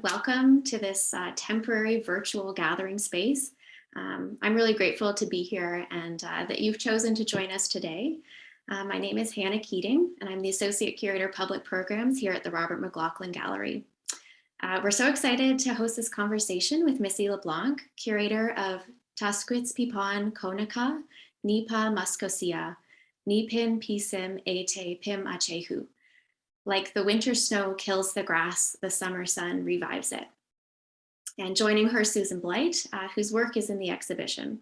welcome to this temporary virtual gathering space. I'm really grateful to be here and that you've chosen to join us today. My name is Hannah Keating, and I'm the Associate Curator Public Programs here at the Robert McLaughlin Gallery. We're so excited to host this conversation with Missy LeBlanc, curator of Taskoch pipon kona, nipa muskoseya, nepin pesim pimachihew. Like the winter snow kills the grass, the summer sun revives it. And joining her, Susan Blight, whose work is in the exhibition.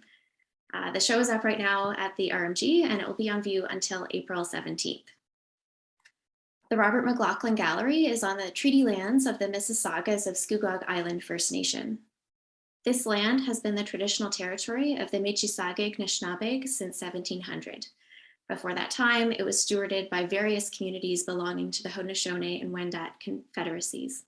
The show is up right now at the RMG, and it will be on view until April 17th. The Robert McLaughlin Gallery is on the treaty lands of the Mississaugas of Scugog Island First Nation. This land has been the traditional territory of the Michisaagig Nishnabeg since 1700. Before that time, it was stewarded by various communities belonging to the Haudenosaunee and Wendat confederacies.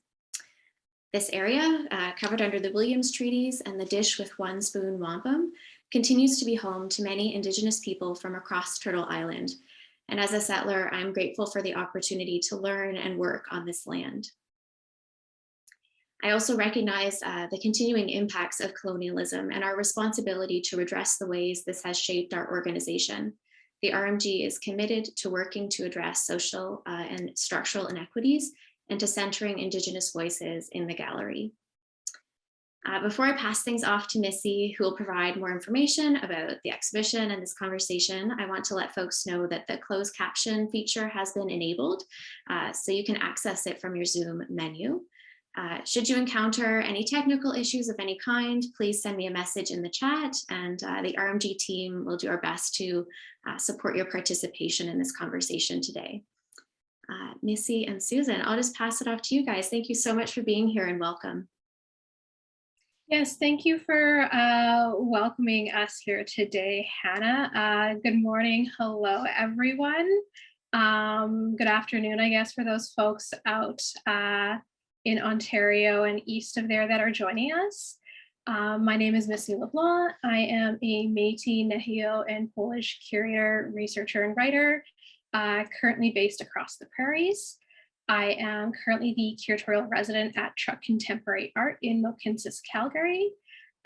This area, covered under the Williams Treaties and the Dish with One Spoon Wampum, continues to be home to many Indigenous people from across Turtle Island. And as a settler, I'm grateful for the opportunity to learn and work on this land. I also recognize the continuing impacts of colonialism and our responsibility to redress the ways this has shaped our organization. The RMG is committed to working to address social and structural inequities and to centering Indigenous voices in the gallery. Before I pass things off to Missy, who will provide more information about the exhibition and this conversation, I want to let folks know that the closed caption feature has been enabled, so you can access it from your Zoom menu. Should you encounter any technical issues of any kind, please send me a message in the chat, and the RMG team will do our best to support your participation in this conversation today. Missy and Susan, I'll just pass it off to you guys. Thank you so much for being here and welcome. Yes, thank you for welcoming us here today, Hannah. Good morning. Hello, everyone. Good afternoon, I guess, for those folks out in Ontario and east of there that are joining us. My name is Missy LeBlanc. I am a Métis, Nehiyaw, and Polish curator, researcher, and writer, currently based across the prairies. I am currently the curatorial resident at Truck Contemporary Art in Mohkinstsis, Calgary.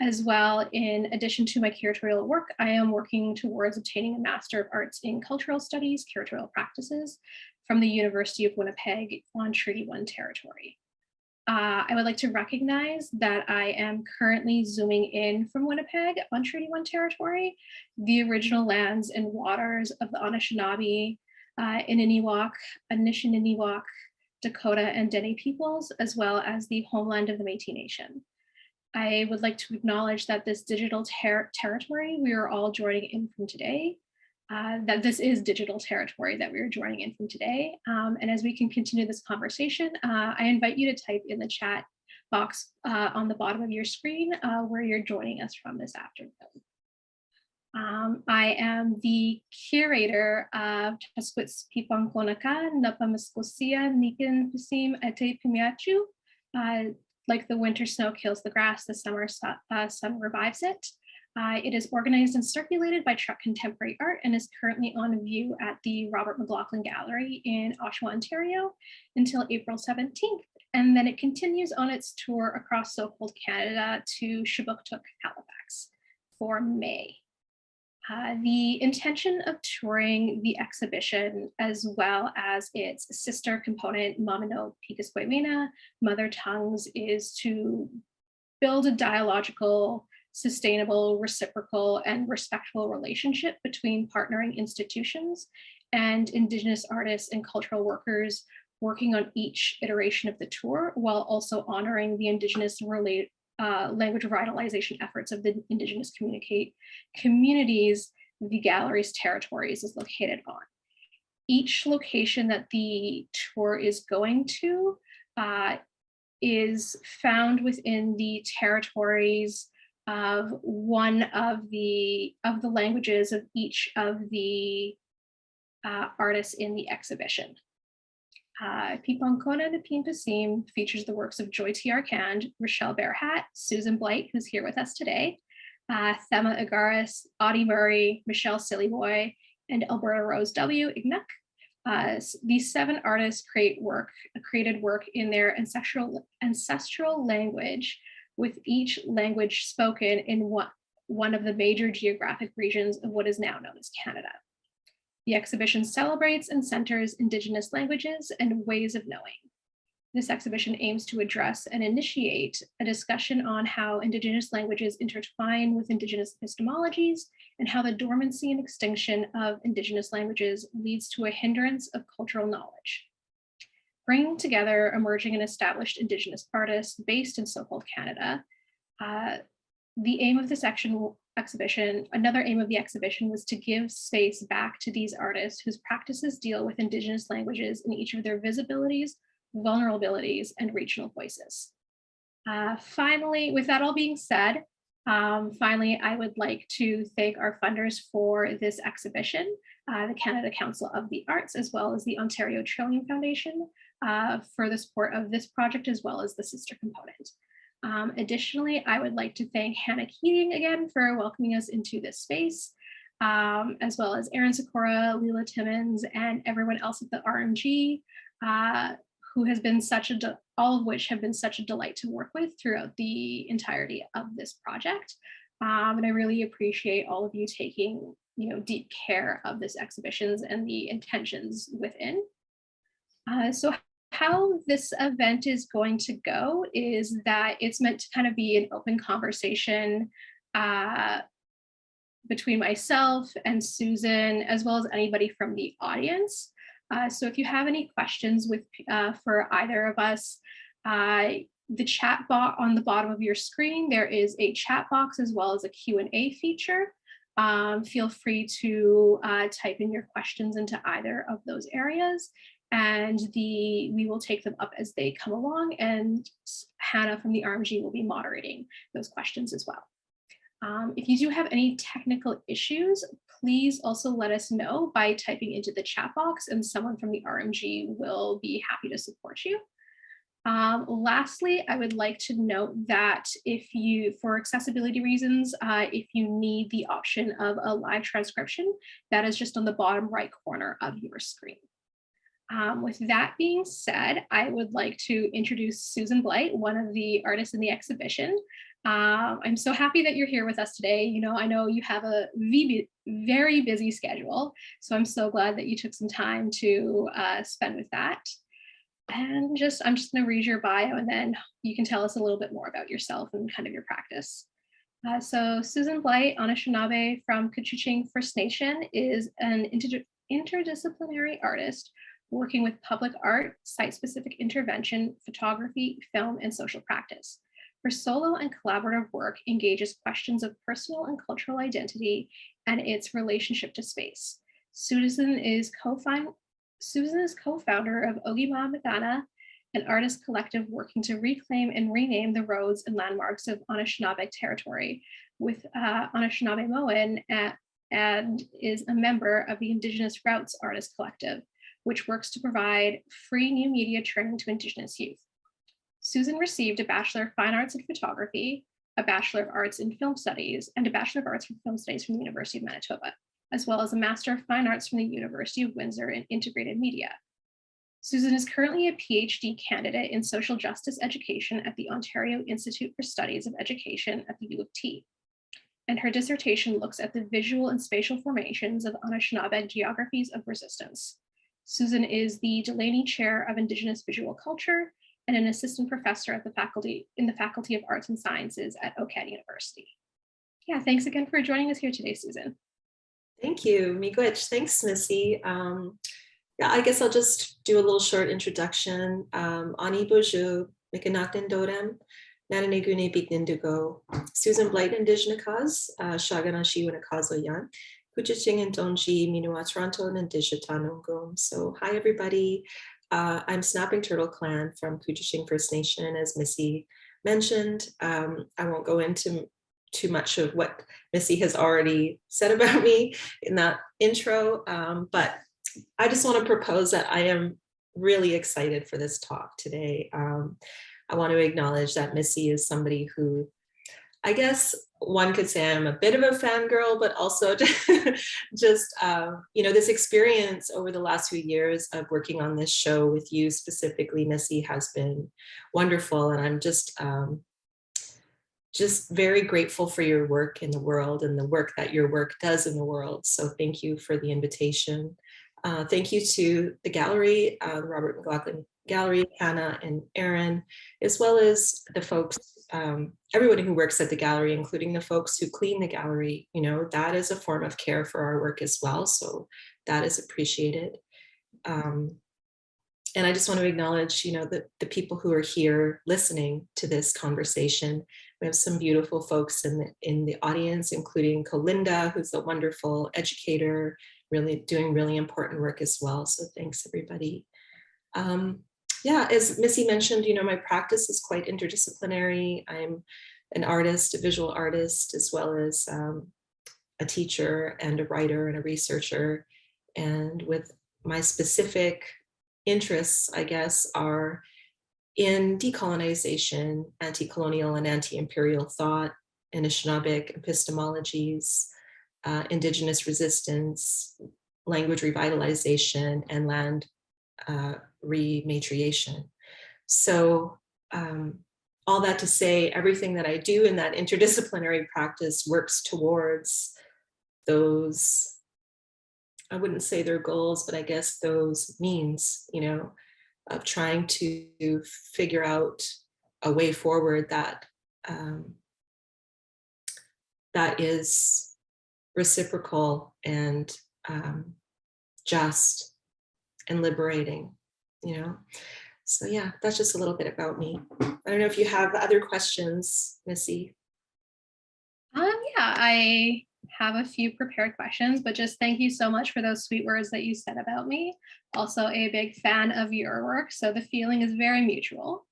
As well, in addition to my curatorial work, I am working towards obtaining a Master of Arts in Cultural Studies, Curatorial Practices from the University of Winnipeg on Treaty 1 territory. I would like to recognize that I am currently zooming in from Winnipeg on Treaty 1 territory, the original lands and waters of the Anishinaabe, Ininiwak, Anishinaabe, Dakota, and Dene peoples, as well as the homeland of the Métis Nation. I would like to acknowledge that this digital territory we are all joining in from today, that this is digital territory that we are joining in from today. And as we can continue this conversation, I invite you to type in the chat box on the bottom of your screen where you're joining us from this afternoon. I am the curator of Taskoch pipon kona, nipa muskoseya, nepin pesim pimachihew. Like the winter snow kills the grass, the summer sun revives it. It is organized and circulated by Truck Contemporary Art and is currently on view at the Robert McLaughlin Gallery in Oshawa, Ontario until April 17th. And then it continues on its tour across so-called Canada to Shubenacadie, Halifax for May. The intention of touring the exhibition, as well as its sister component, Mamino Pikasquemina, Mother Tongues, is to build a dialogical, sustainable, reciprocal, and respectful relationship between partnering institutions and Indigenous artists and cultural workers working on each iteration of the tour, while also honoring the Indigenous language revitalization efforts of the Indigenous communities the gallery's territories is located on. Each location that the tour is going to is found within the territories of one of the languages of each of the artists in the exhibition. Pipon Kona the Pin Pesim features the works of Joi T, Arcand, Richelle Bear Hat, Susan Blight, who's here with us today, Tsēmā Igharas, Audie Murray, Michelle Sylliboy, and Alberta Rose W, Ingniq. These 7 artists created work in their ancestral language, with each language spoken in one of the major geographic regions of what is now known as Canada. The exhibition celebrates and centers Indigenous languages and ways of knowing. This exhibition aims to address and initiate a discussion on how Indigenous languages intertwine with Indigenous epistemologies and how the dormancy and extinction of Indigenous languages leads to a hindrance of cultural knowledge. Bringing together emerging and established Indigenous artists based in so-called Canada, the aim of this exhibition, another aim of the exhibition, was to give space back to these artists whose practices deal with Indigenous languages in each of their visibilities, vulnerabilities, and regional voices. Finally, with that all being said, finally, I would like to thank our funders for this exhibition, the Canada Council of the Arts, as well as the Ontario Trillium Foundation for the support of this project, as well as the sister component. Additionally, I would like to thank Hannah Keating again for welcoming us into this space, as well as Aaron Sikora, Leela Timmons, and everyone else at the RMG, who has been all of which have been such a delight to work with throughout the entirety of this project. And I really appreciate all of you taking, deep care of this exhibitions and the intentions within. So how this event is going to go is that it's meant to kind of be an open conversation between myself and Susan, as well as anybody from the audience. So if you have any questions for either of us, the chat box on the bottom of your screen, there is a chat box as well as a Q&A feature. Feel free to type in your questions into either of those areas, and we will take them up as they come along, and Hannah from the RMG will be moderating those questions as well. If you do have any technical issues, please also let us know by typing into the chat box, and someone from the RMG will be happy to support you. Lastly, I would like to note that for accessibility reasons, if you need the option of a live transcription, that is just on the bottom right corner of your screen. With that being said, I would like to introduce Susan Blight, one of the artists in the exhibition. I'm so happy that you're here with us today. I know you have a very busy schedule, so I'm so glad that you took some time to spend with that. And I'm just going to read your bio, and then you can tell us a little bit more about yourself and kind of your practice. So Susan Blight, Anishinaabe from Couchiching First Nation, is an interdisciplinary artist working with public art, site-specific intervention, photography, film, and social practice. Her solo and collaborative work engages questions of personal and cultural identity and its relationship to space. Susan is co-founder of Ogima Magana, an artist collective working to reclaim and rename the roads and landmarks of Anishinaabe territory with Anishinaabe and is a member of the Indigenous Routes Artist Collective, which works to provide free new media training to Indigenous youth. Susan received a Bachelor of Fine Arts in Photography, a Bachelor of Arts in Film Studies, and a Bachelor of Arts in Film Studies from the University of Manitoba, as well as a Master of Fine Arts from the University of Windsor in Integrated Media. Susan is currently a PhD candidate in social justice education at the Ontario Institute for Studies of Education at the U of T. And her dissertation looks at the visual and spatial formations of Anishinaabe geographies of resistance. Susan is the Delaney Chair of Indigenous Visual Culture and an assistant professor at the Faculty of Arts and Sciences at Arcand University. Yeah, thanks again for joining us here today, Susan. Thank you, Miigwech. Thanks, Missy. Yeah, I guess I'll just do a little short introduction. Ani Boju, Mikanakten Dorem, Nananegune Bitnindugo, Susan Blight, Indigenous, Shagana Shiwanakazo Yan, Kuchiching and Donji, Minua Toronto, and Indigitanungum. So, hi, everybody. I'm Snapping Turtle Clan from Couchiching First Nation, as Missy mentioned. I won't go into too much of what Missy has already said about me in that intro, but I just want to propose that I am really excited for this talk today. I want to acknowledge that Missy is somebody who I guess one could say I'm a bit of a fangirl, but also just, this experience over the last few years of working on this show with you specifically, Missy, has been wonderful. And I'm just very grateful for your work in the world and the work that your work does in the world. So thank you for the invitation. Thank you to the gallery, Robert McLaughlin Gallery, Hannah and Aaron, as well as the folks, everybody who works at the gallery, including the folks who clean the gallery. That is a form of care for our work as well. So that is appreciated. And I just want to acknowledge, the people who are here listening to this conversation. We have some beautiful folks in the audience, including Colinda, who's a wonderful educator, really doing really important work as well. So thanks, everybody. As Missy mentioned, my practice is quite interdisciplinary. I'm an artist, a visual artist, as well as a teacher and a writer and a researcher. And with my specific interests, I guess, are in decolonization, anti-colonial and anti-imperial thought, Anishinaabeg epistemologies, Indigenous resistance, language revitalization, and land rematriation. So all that to say, everything that I do in that interdisciplinary practice works towards those, I wouldn't say they're goals, but I guess those means, of trying to figure out a way forward that that is reciprocal and just and liberating, So yeah, that's just a little bit about me. I don't know if you have other questions, Missy. I have a few prepared questions, but just thank you so much for those sweet words that you said about me. Also a big fan of your work, so the feeling is very mutual.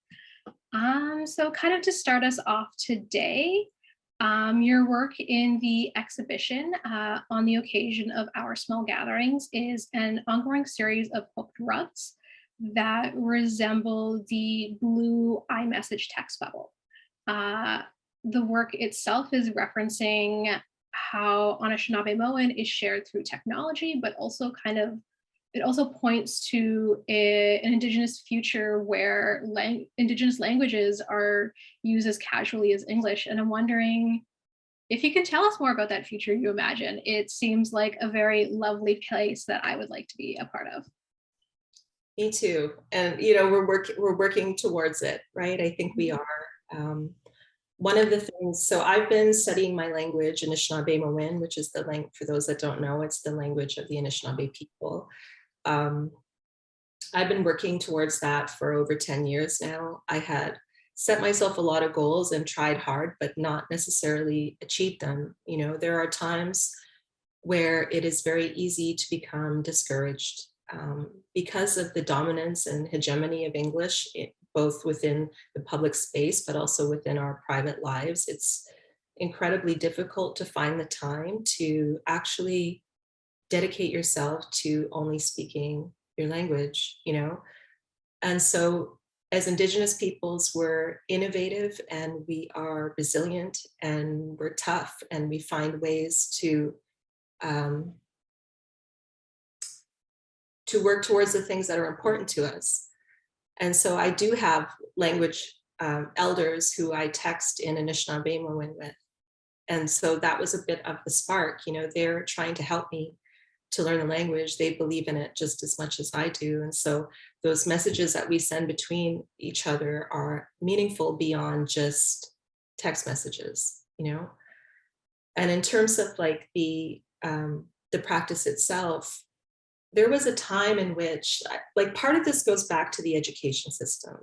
So kind of to start us off today, your work in the exhibition on the occasion of Our Small Gatherings is an ongoing series of hooked rugs that resemble the blue iMessage text bubble. The work itself is referencing how Anishinaabe is shared through technology, but also it also points to an Indigenous future where Indigenous languages are used as casually as English. And I'm wondering if you can tell us more about that future you imagine. It seems like a very lovely place that I would like to be a part of. Me too. And, we're working towards it, right? I think we are. One of the things, so I've been studying my language, Anishinaabe, which is the language, for those that don't know, it's the language of the Anishinaabe people. I've been working towards that for over 10 years now. I had set myself a lot of goals and tried hard, but not necessarily achieved them. There are times where it is very easy to become discouraged because of the dominance and hegemony of English, both within the public space, but also within our private lives. It's incredibly difficult to find the time to actually dedicate yourself to only speaking your language, And so as Indigenous peoples, we're innovative and we are resilient and we're tough and we find ways to work towards the things that are important to us. And so I do have language elders who I text in Anishinaabe with. And so that was a bit of the spark, they're trying to help me to learn the language. They believe in it just as much as I do. And so those messages that we send between each other are meaningful beyond just text messages, And in terms of like the practice itself, there was a time in which, like, part of this goes back to the education system,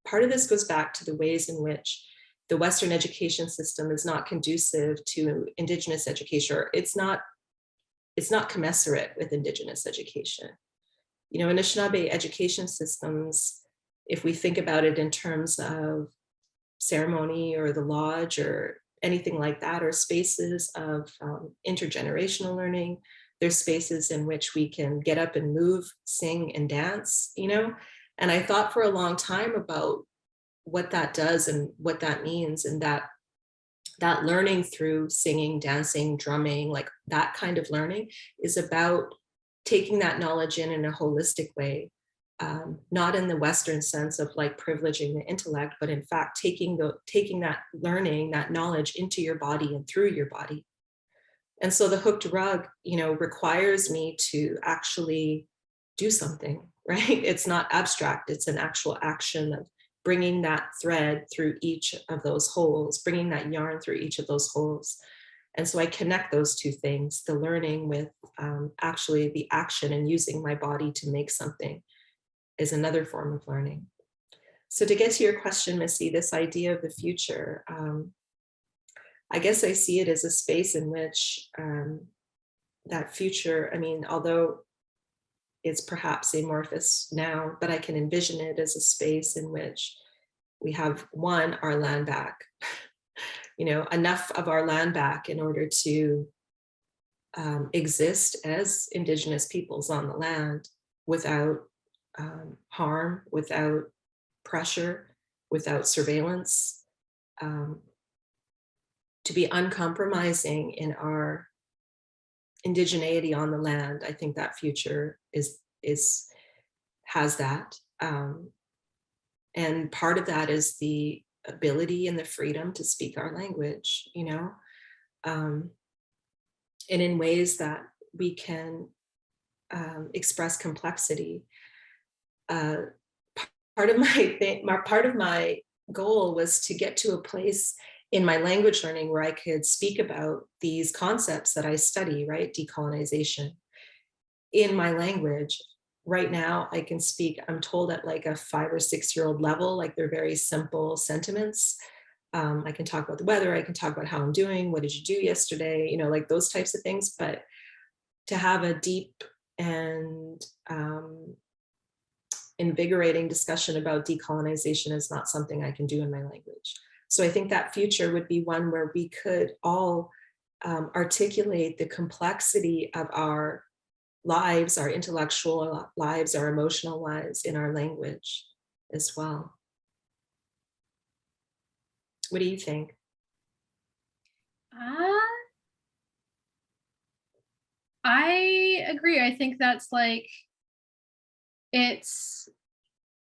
part of this goes back to the ways in which the Western education system is not conducive to Indigenous education, or it's not commensurate with Indigenous education. Anishinaabe education systems, if we think about it in terms of ceremony or the lodge or anything like that, are spaces of intergenerational learning. There's spaces in which we can get up and move, sing and dance, And I thought for a long time about what that does and what that means, and that that learning through singing, dancing, drumming, like that kind of learning is about taking that knowledge in a holistic way, not in the Western sense of like privileging the intellect, but in fact, taking that learning, that knowledge into your body and through your body. And so the hooked rug, you know, requires me to actually do something, right? It's not abstract, it's an actual action of bringing that thread through each of those holes, bringing that yarn through each of those holes. And so I connect those two things, the learning with actually the action, and using my body to make something is another form of learning. So to get to your question, Missy, this idea of the future, I guess I see it as a space in which that future, I mean, although it's perhaps amorphous now, but I can envision it as a space in which we have, one, our land back, you know, enough of our land back in order to exist as Indigenous peoples on the land without harm, without pressure, without surveillance, to be uncompromising in our indigeneity on the land. I think that future has that. And part of that is the ability and the freedom to speak our language, you know, and in ways that we can express complexity. Part of my goal was to get to a place in my language learning where I could speak about these concepts that I study, right? Decolonization in my language. Right now, I can speak, I'm told, at like a 5 or 6 year old level, like they're very simple sentiments. I can talk about the weather, I can talk about how I'm doing, what did you do yesterday, you know, like those types of things. But to have a deep and invigorating discussion about decolonization is not something I can do in my language. So I think that future would be one where we could all articulate the complexity of our lives, our intellectual lives, our emotional lives in our language as well. What do you think? I agree. I think that's like, it's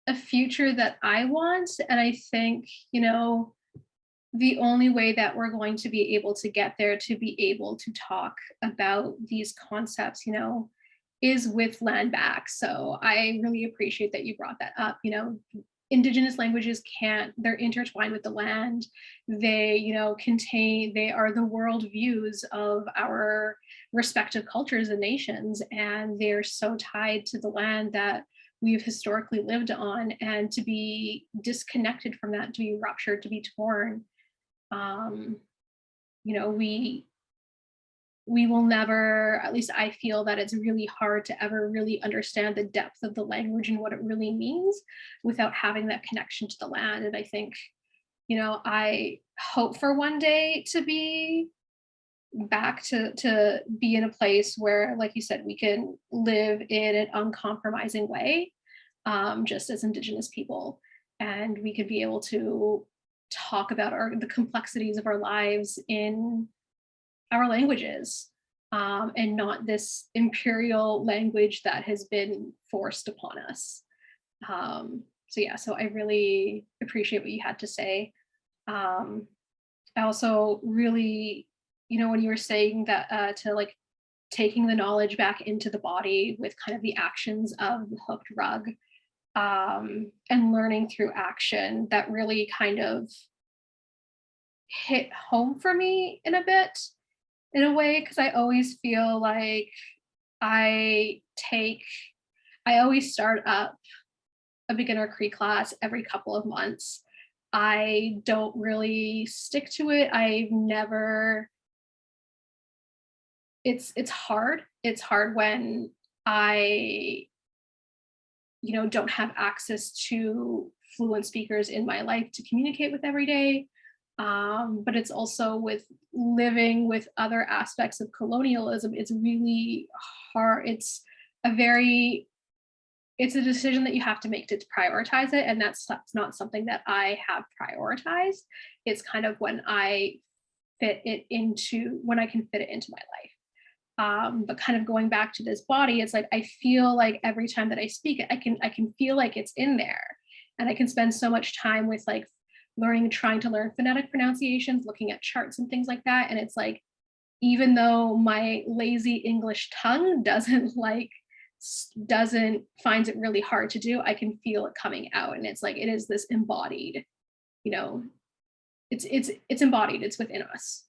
a future that I want. And I think, you know, the only way that we're going to be able to get there, to be able to talk about these concepts, you know, is with land back. So I really appreciate that you brought that up. You know, Indigenous languages they're intertwined with the land. They, you know, they are the world views of our respective cultures and nations, and they're so tied to the land that we've historically lived on. And to be disconnected from that, to be ruptured, to be torn, you know, we will never, at least I feel that it's really hard to ever really understand the depth of the language and what it really means without having that connection to the land. And I think, you know, I hope for one day to be back to be in a place where, like you said, we can live in an uncompromising way, just as Indigenous people, and we could be able to talk about the complexities of our lives in our languages, and not this imperial language that has been forced upon us. So yeah, so I really appreciate what you had to say. I also really, you know, when you were saying that to like taking the knowledge back into the body with kind of the actions of the hooked rug, and learning through action, that really kind of hit home for me in a way, because I always feel like I always start up a beginner Cree class every couple of months. I don't really stick to it. It's hard. It's hard when I, you know, don't have access to fluent speakers in my life to communicate with every day. But it's also with living with other aspects of colonialism. It's really hard. It's a decision that you have to make to prioritize it. And that's not something that I have prioritized. It's kind of when I fit it into when I can fit it into my life. But kind of going back to this body, it's like I feel like every time that I speak it, I can feel like it's in there, and I can spend so much time with like trying to learn phonetic pronunciations, looking at charts and things like that. And it's like, even though my lazy English tongue finds it really hard to do, I can feel it coming out, and it's like it is this embodied, you know, it's embodied, it's within us.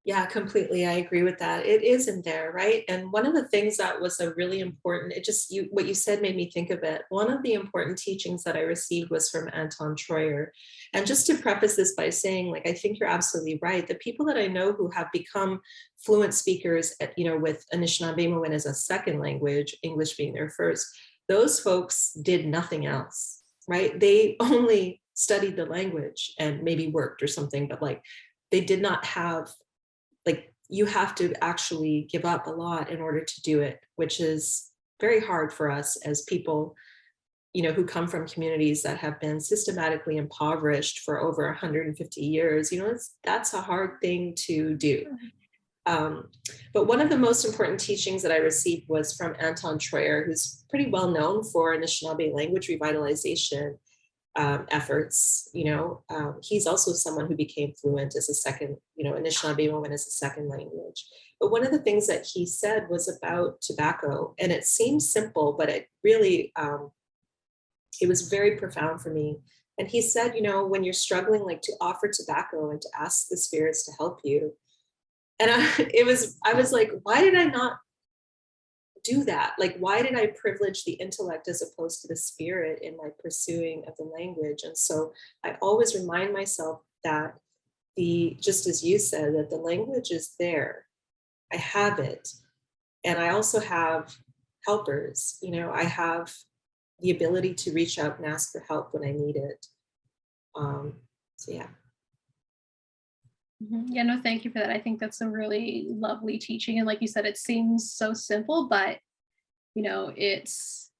Yeah, completely. I agree with that. It is in there, right? And one of the things that was a really important, what you said made me think of it. One of the important teachings that I received was from Anton Treuer. And just to preface this by saying, like, I think you're absolutely right. The people that I know who have become fluent speakers, with Anishinaabe as a second language, English being their first, those folks did nothing else, right? They only studied the language and maybe worked or something, but like they did not have, like, you have to actually give up a lot in order to do it, which is very hard for us as people, who come from communities that have been systematically impoverished for over 150 years. That's a hard thing to do. But one of the most important teachings that I received was from Anton Treuer, who's pretty well known for Anishinaabe language revitalization efforts. He's also someone who became fluent as a second, Anishinaabe woman as a second language. But one of the things that he said was about tobacco, and it seems simple, but it really, it was very profound for me. And he said, when you're struggling, like, to offer tobacco and to ask the spirits to help you. And I was like, why did I not do that? Like, why did I privilege the intellect as opposed to the spirit in my pursuing of the language? And so I always remind myself that just as you said, that the language is there. I have it. And I also have helpers. I have the ability to reach out and ask for help when I need it. So yeah. Yeah, no, thank you for that. I think that's a really lovely teaching. And like you said, it seems so simple, but it's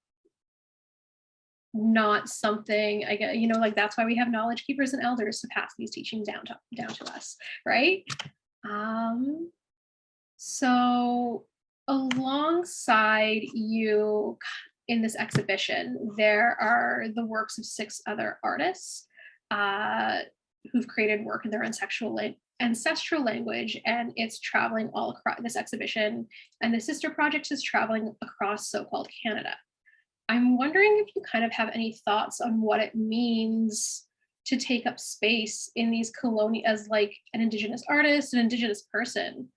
not something I get, like that's why we have knowledge keepers and elders to pass these teachings down to us, right? So alongside you in this exhibition, there are the works of 6 other artists who've created work in their ancestral language, and it's traveling all across this exhibition, and the sister project is traveling across so-called Canada. I'm wondering if you kind of have any thoughts on what it means to take up space in these as like an Indigenous artist, an Indigenous person,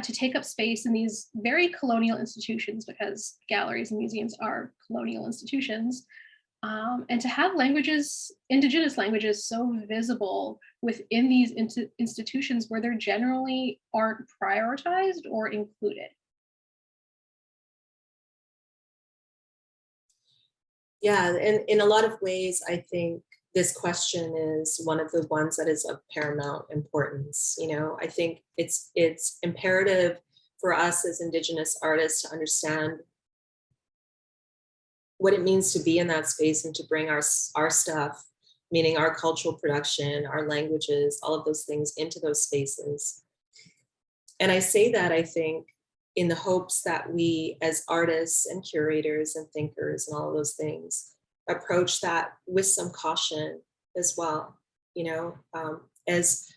to take up space in these very colonial institutions, because galleries and museums are colonial institutions, and to have Indigenous languages so visible within these institutions where they generally aren't prioritized or included. Yeah, and in a lot of ways, I think this question is one of the ones that is of paramount importance. I think it's imperative for us as Indigenous artists to understand what it means to be in that space and to bring our stuff, meaning our cultural production, our languages, all of those things into those spaces. And I say that, I think, in the hopes that we as artists and curators and thinkers and all of those things approach that with some caution as well. As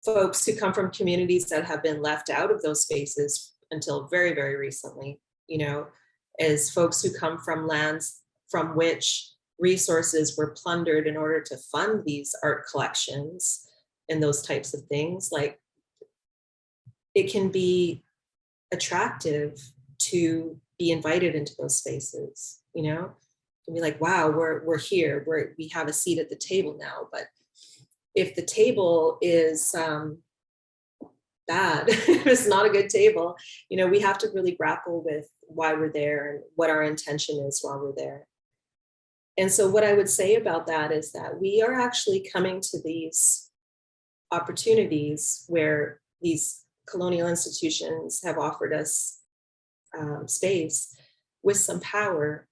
folks who come from communities that have been left out of those spaces until very, very recently, as folks who come from lands from which resources were plundered in order to fund these art collections and those types of things, like, it can be attractive to be invited into those spaces, and be like, wow, we're here, we have a seat at the table now. But if the table is bad, if it's not a good table, we have to really grapple with why we're there and what our intention is while we're there. And so what I would say about that is that we are actually coming to these opportunities where these colonial institutions have offered us space with some power,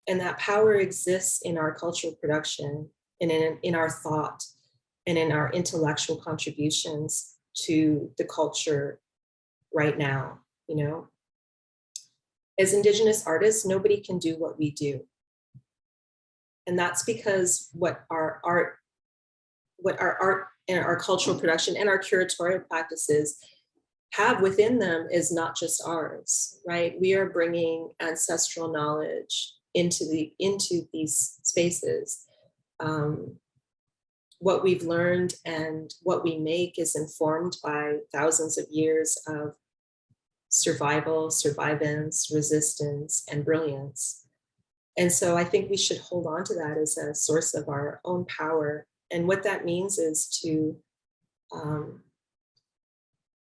and that power exists in our cultural production and in our thought. and in our intellectual contributions to the culture right now, you know. As Indigenous artists, nobody can do what we do. And that's because what our art and our cultural production and our curatorial practices have within them is not just ours, right? We are bringing ancestral knowledge into these spaces. What we've learned and what we make is informed by thousands of years of survival, survivance, resistance, and brilliance. And so I think we should hold on to that as a source of our own power. And what that means is to,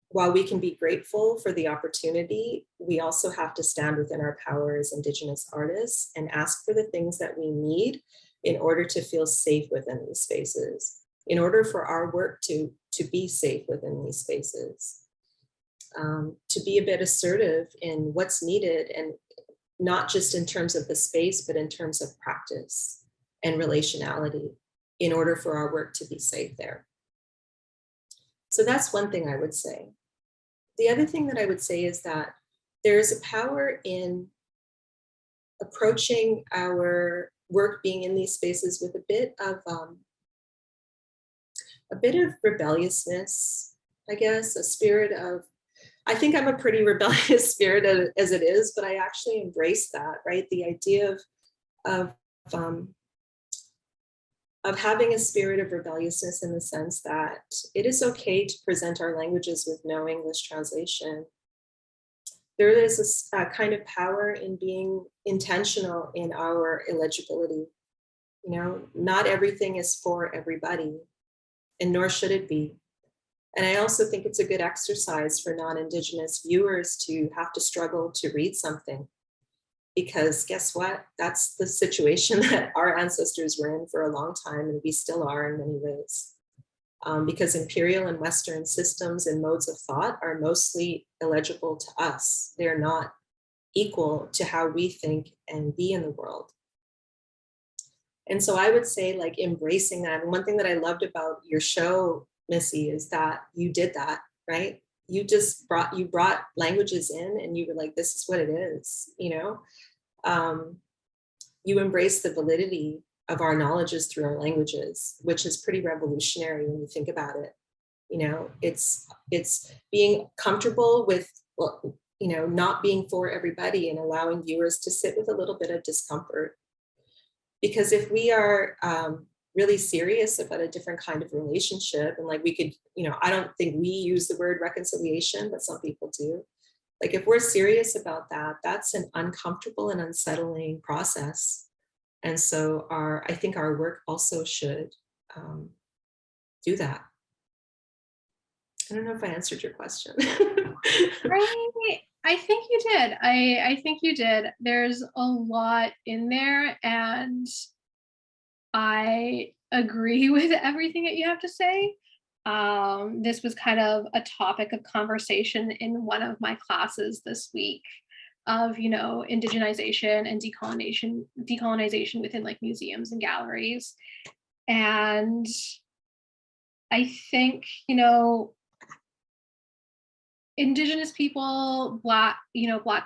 while we can be grateful for the opportunity, we also have to stand within our power as Indigenous artists and ask for the things that we need in order to feel safe within these spaces, in order for our work to be safe within these spaces, to be a bit assertive in what's needed, and not just in terms of the space, but in terms of practice and relationality, in order for our work to be safe there. So that's one thing I would say. The other thing that I would say is that there is a power in approaching our work being in these spaces with a bit of rebelliousness, I guess, a spirit of, I think I'm a pretty rebellious spirit as it is, but I actually embrace that, right? The idea of having a spirit of rebelliousness in the sense that it is okay to present our languages with no English translation. There is a kind of power in being intentional in our illegibility. You know, not everything is for everybody, and nor should it be. And I also think it's a good exercise for non-Indigenous viewers to have to struggle to read something. Because guess what? That's the situation that our ancestors were in for a long time, and we still are in many ways. Because imperial and Western systems and modes of thought are mostly illegible to us. They're not equal to how we think and be in the world. And so I would say, like, embracing that. And one thing that I loved about your show, Missy, is that you did that, right? You just brought languages in, and you were like, this is what it is, you know? You embrace the validity of our knowledges through our languages, which is pretty revolutionary when you think about it. You know, it's being comfortable with, well, you know, not being for everybody and allowing viewers to sit with a little bit of discomfort. Because if we are really serious about a different kind of relationship, and like we could, you know, I don't think we use the word reconciliation, but some people do. Like if we're serious about that, that's an uncomfortable and unsettling process. And so I think our work also should do that. I don't know if I answered your question. I think you did. I think you did. There's a lot in there, and I agree with everything that you have to say. This was kind of a topic of conversation in one of my classes this week of, you know, indigenization and decolonization within like museums and galleries. And I think, you know, Indigenous people, Black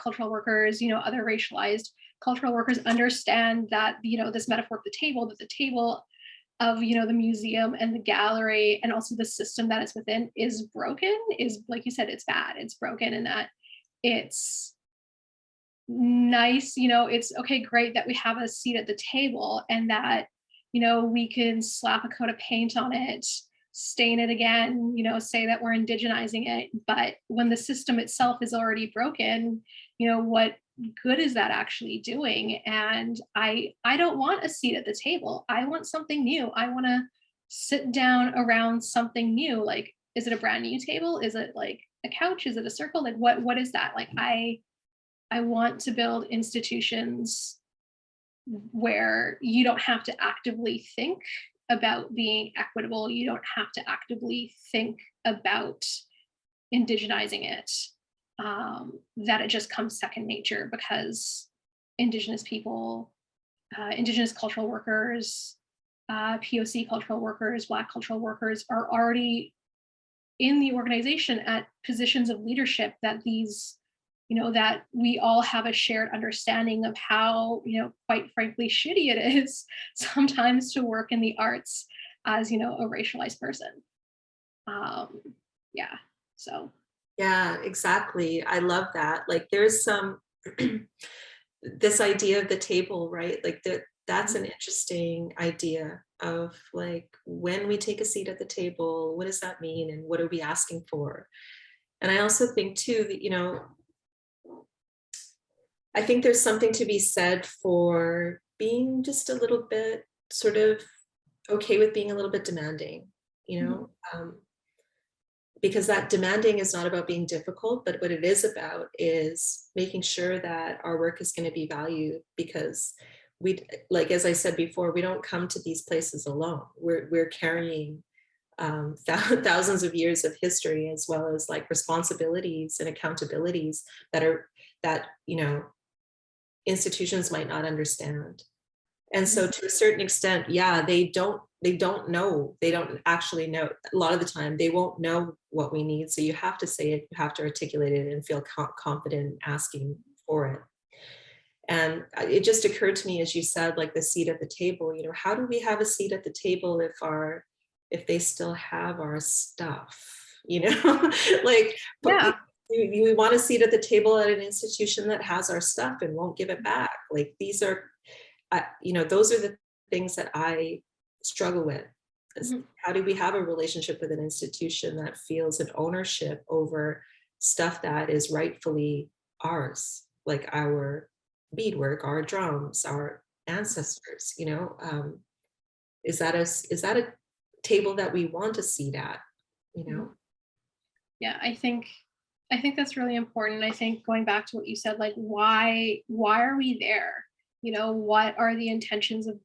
cultural workers, you know, other racialized cultural workers understand that, you know, this metaphor of the table, that the table of, you know, the museum and the gallery and also the system that it's within is broken, is, like you said, it's bad, it's broken, and that it's nice, you know, it's okay, great that we have a seat at the table and that, you know, we can slap a coat of paint on it, stain it again, you know, say that we're indigenizing it. But when the system itself is already broken, you know, what good is that actually doing? And I don't want a seat at the table. I want something new. I want to sit down around something new. Like, is it a brand new table? Is it like a couch? Is it a circle? Like what is that? Like I want to build institutions where you don't have to actively think about being equitable. You don't have to actively think about indigenizing it. That it just comes second nature because Indigenous people, Indigenous cultural workers, POC cultural workers, Black cultural workers are already in the organization at positions of leadership, that these, that we all have a shared understanding of how, quite frankly, shitty it is sometimes to work in the arts as, a racialized person. Yeah, so. Yeah, exactly. I love that. Like there's some, this idea of the table, right? Like that's an interesting idea of like, when we take a seat at the table, what does that mean? And what are we asking for? And I also think too, that, I think there's something to be said for being just a little bit sort of okay with being a little bit demanding, because that demanding is not about being difficult, but what it is about is making sure that our work is going to be valued, because we, like, as I said before, we don't come to these places alone. We're carrying thousands of years of history, as well as like responsibilities and accountabilities that institutions might not understand. And so to a certain extent, yeah, they don't actually know. A lot of the time they won't know what we need. So you have to say it, you have to articulate it and feel confident asking for it. And it just occurred to me, as you said, like the seat at the table, how do we have a seat at the table if they still have our stuff, like, Yeah. we want a seat at the table at an institution that has our stuff and won't give it back. Like these are, those are the things that I struggle with. How do we have a relationship with an institution that feels an ownership over stuff that is rightfully ours, like our beadwork, our drums, our ancestors? Is that a table that we want a seat at? Yeah, I think that's really important. I think going back to what you said, like why are we there? What are the intentions of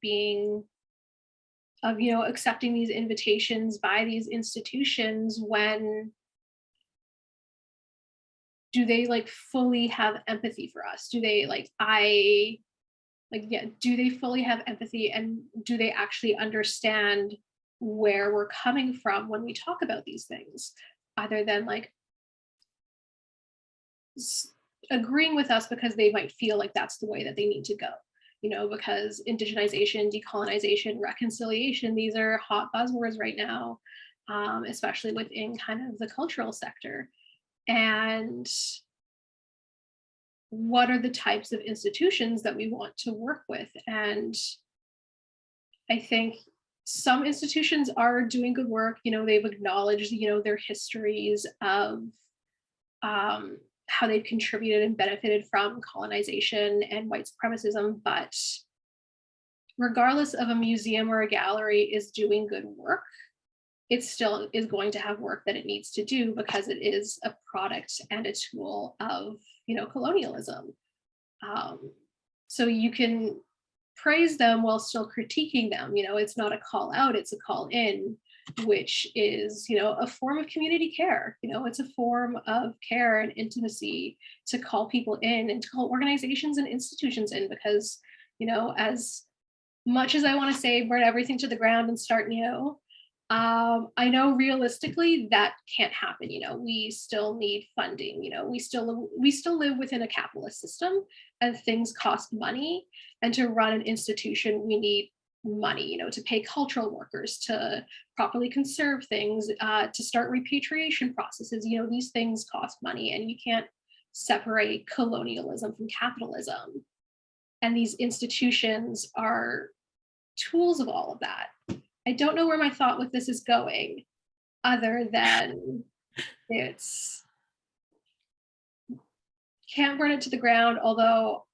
accepting these invitations by these institutions? When do they like fully have empathy for us? Do they do they fully have empathy, and do they actually understand where we're coming from when we talk about these things, other than like agreeing with us because they might feel like that's the way that they need to go, because indigenization, decolonization, reconciliation, these are hot buzzwords right now, especially within kind of the cultural sector. And what are the types of institutions that we want to work with? And I think some institutions are doing good work. They've acknowledged, their histories of how they've contributed and benefited from colonization and white supremacism. But regardless of a museum or a gallery is doing good work, it still is going to have work that it needs to do, because it is a product and a tool of, colonialism. So you can praise them while still critiquing them. It's not a call out, it's a call in, which is, a form of community care. It's a form of care and intimacy to call people in and to call organizations and institutions in, because, as much as I want to say burn everything to the ground and start new, I know realistically that can't happen. We still need funding. We still live within a capitalist system, and things cost money. And to run an institution, we need money, to pay cultural workers, to properly conserve things, to start repatriation processes. These things cost money, and you can't separate colonialism from capitalism. And these institutions are tools of all of that. I don't know where my thought with this is going, other than it's can't burn it to the ground. Although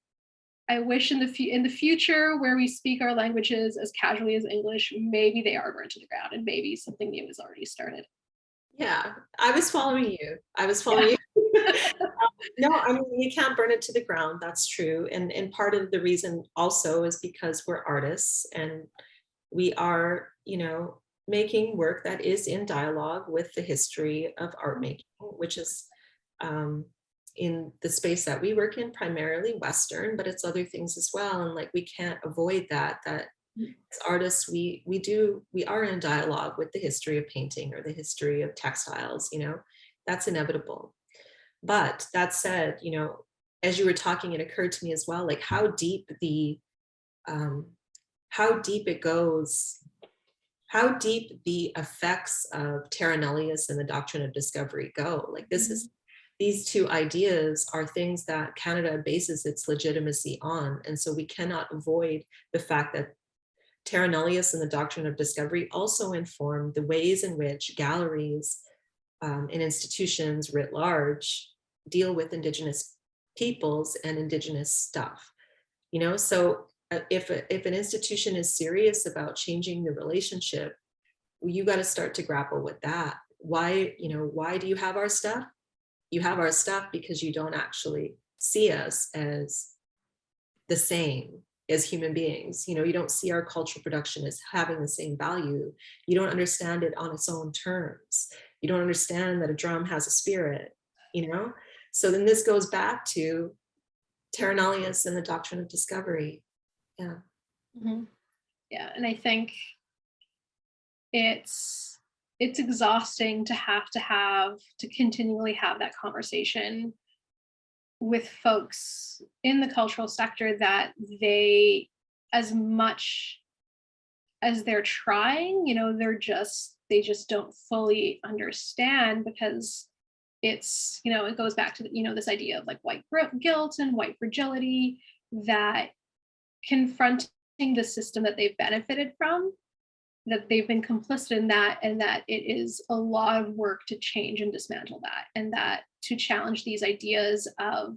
I wish in the future, where we speak our languages as casually as English, maybe they are burned to the ground, and maybe something new has already started. Yeah, I was following you. You. No, I mean, you can't burn it to the ground. That's true. And part of the reason also is because we're artists, and we are, making work that is in dialogue with the history of art making, which is in the space that we work in, primarily Western, but it's other things as well. And like, we can't avoid that As artists, we are in a dialogue with the history of painting or the history of textiles, you know, that's inevitable. But that said, you know, as you were talking, it occurred to me as well, like how deep it goes, how deep the effects of terra nullius and the doctrine of discovery go. Like this is, these two ideas are things that Canada bases its legitimacy on. And so we cannot avoid the fact that terra nullius and the doctrine of discovery also inform the ways in which galleries and institutions writ large deal with Indigenous peoples and Indigenous stuff. You know, so if an institution is serious about changing the relationship, you got to start to grapple with that. Why, you know, why do you have our stuff? You have our stuff because you don't actually see us as the same as human beings. You know, you don't see our cultural production as having the same value. You don't understand it on its own terms. You don't understand that a drum has a spirit, you know? So then this goes back to terra nullius and the doctrine of discovery. Yeah. Yeah, and I think it's exhausting to have to continually have that conversation with folks in the cultural sector, that they, as much as they're trying, you know, they just don't fully understand, because it's, you know, it goes back to, you know, this idea of like white guilt and white fragility, that confronting the system that they've benefited from, that they've been complicit in that, and that it is a lot of work to change and dismantle that, and that to challenge these ideas of,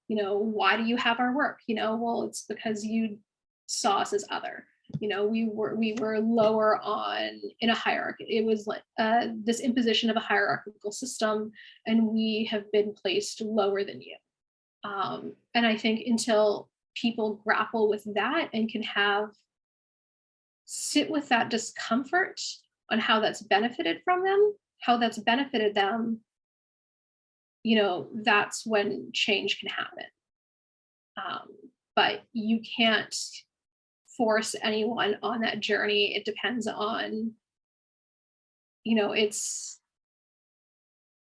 you know, why do you have our work? You know, well, it's because you saw us as other. You know, we were lower on in a hierarchy. It was like this imposition of a hierarchical system, and we have been placed lower than you. And I think until people grapple with that and can sit with that discomfort on how that's benefited them, you know, that's when change can happen. But you can't force anyone on that journey. It depends on, you know, it's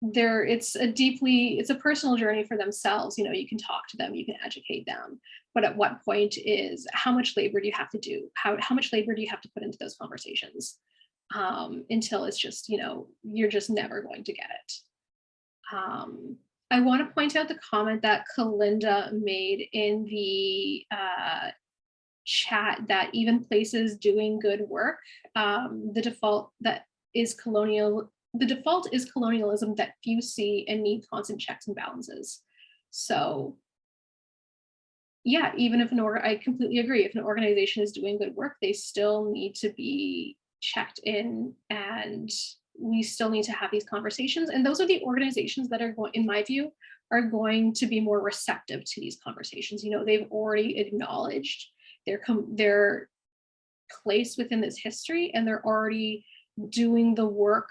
a personal journey for themselves. You know, you can talk to them, you can educate them, but at what point is, how much labor do you have to do? How much labor do you have to put into those conversations? Until it's just, you know, you're just never going to get it. I want to point out the comment that Kalinda made in the chat, that even places doing good work, the default is colonialism that few see and need constant checks and balances. So yeah, even if I completely agree, if an organization is doing good work, they still need to be checked in, and we still need to have these conversations. And those are the organizations that are going, in my view, are going to be more receptive to these conversations. You know, they've already acknowledged their place within this history, and they're already doing the work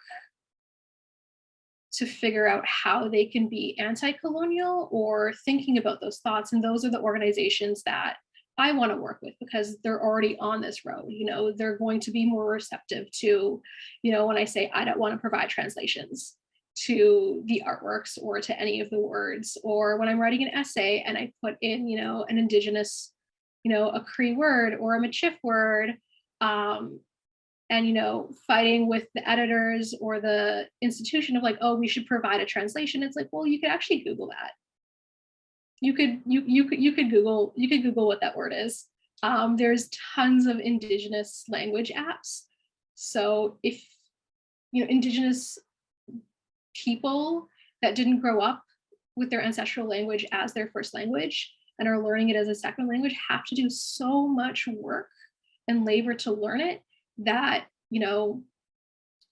to figure out how they can be anti-colonial or thinking about those thoughts. And those are the organizations that I want to work with, because they're already on this road. You know, they're going to be more receptive to, you know, when I say I don't want to provide translations to the artworks or to any of the words, or when I'm writing an essay and I put in, you know, an Indigenous, you know, a Cree word or a Michif word, and, you know, fighting with the editors or the institution of like, oh, we should provide a translation. It's like, well, you could actually Google that. You could Google what that word is. There's tons of Indigenous language apps. So if, you know, Indigenous people that didn't grow up with their ancestral language as their first language and are learning it as a second language have to do so much work and labor to learn it, that, you know,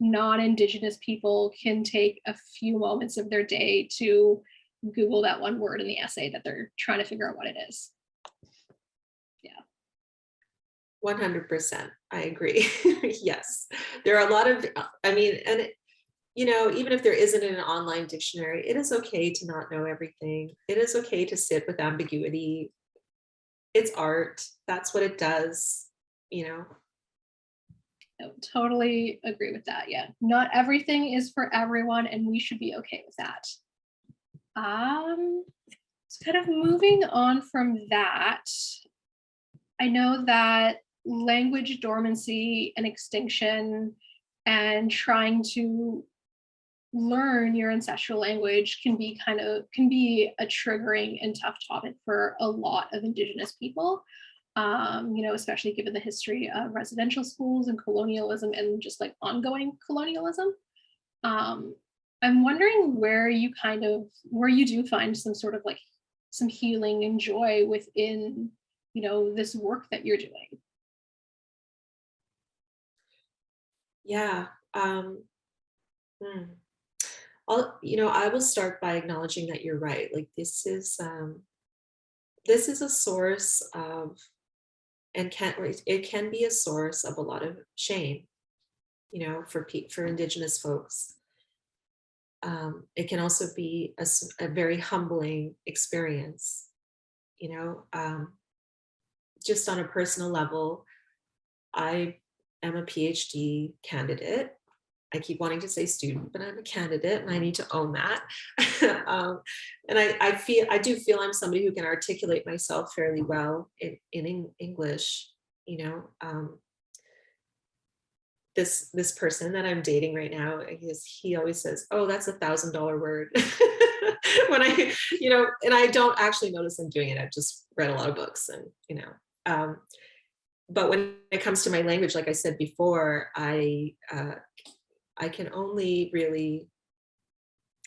non-Indigenous people can take a few moments of their day to Google that one word in the essay that they're trying to figure out what it is. Yeah. 100%. I agree. Yes. There are a lot of, I mean, and it, you know, even if there isn't an online dictionary, it is okay to not know everything. It is okay to sit with ambiguity. It's art. That's what it does. I totally agree with that. Yeah, not everything is for everyone, and we should be okay with that. So kind of moving on from that, I know that language dormancy and extinction and trying to learn your ancestral language can be a triggering and tough topic for a lot of Indigenous people. Especially given the history of residential schools and colonialism and just like ongoing colonialism. I'm wondering where you do find some sort of like some healing and joy within, this work that you're doing. Yeah. I will start by acknowledging that you're right. Like this is a source of, and it can be a source of a lot of shame, for Indigenous folks. It can also be a very humbling experience, just on a personal level. I am a PhD candidate. I keep wanting to say student, but I'm a candidate and I need to own that. And I do feel I'm somebody who can articulate myself fairly well in English. This person that I'm dating right now, he always says, "Oh, that's $1,000 word." When and I don't actually notice I'm doing it. I've just read a lot of books, and but when it comes to my language, like I said before, I can only really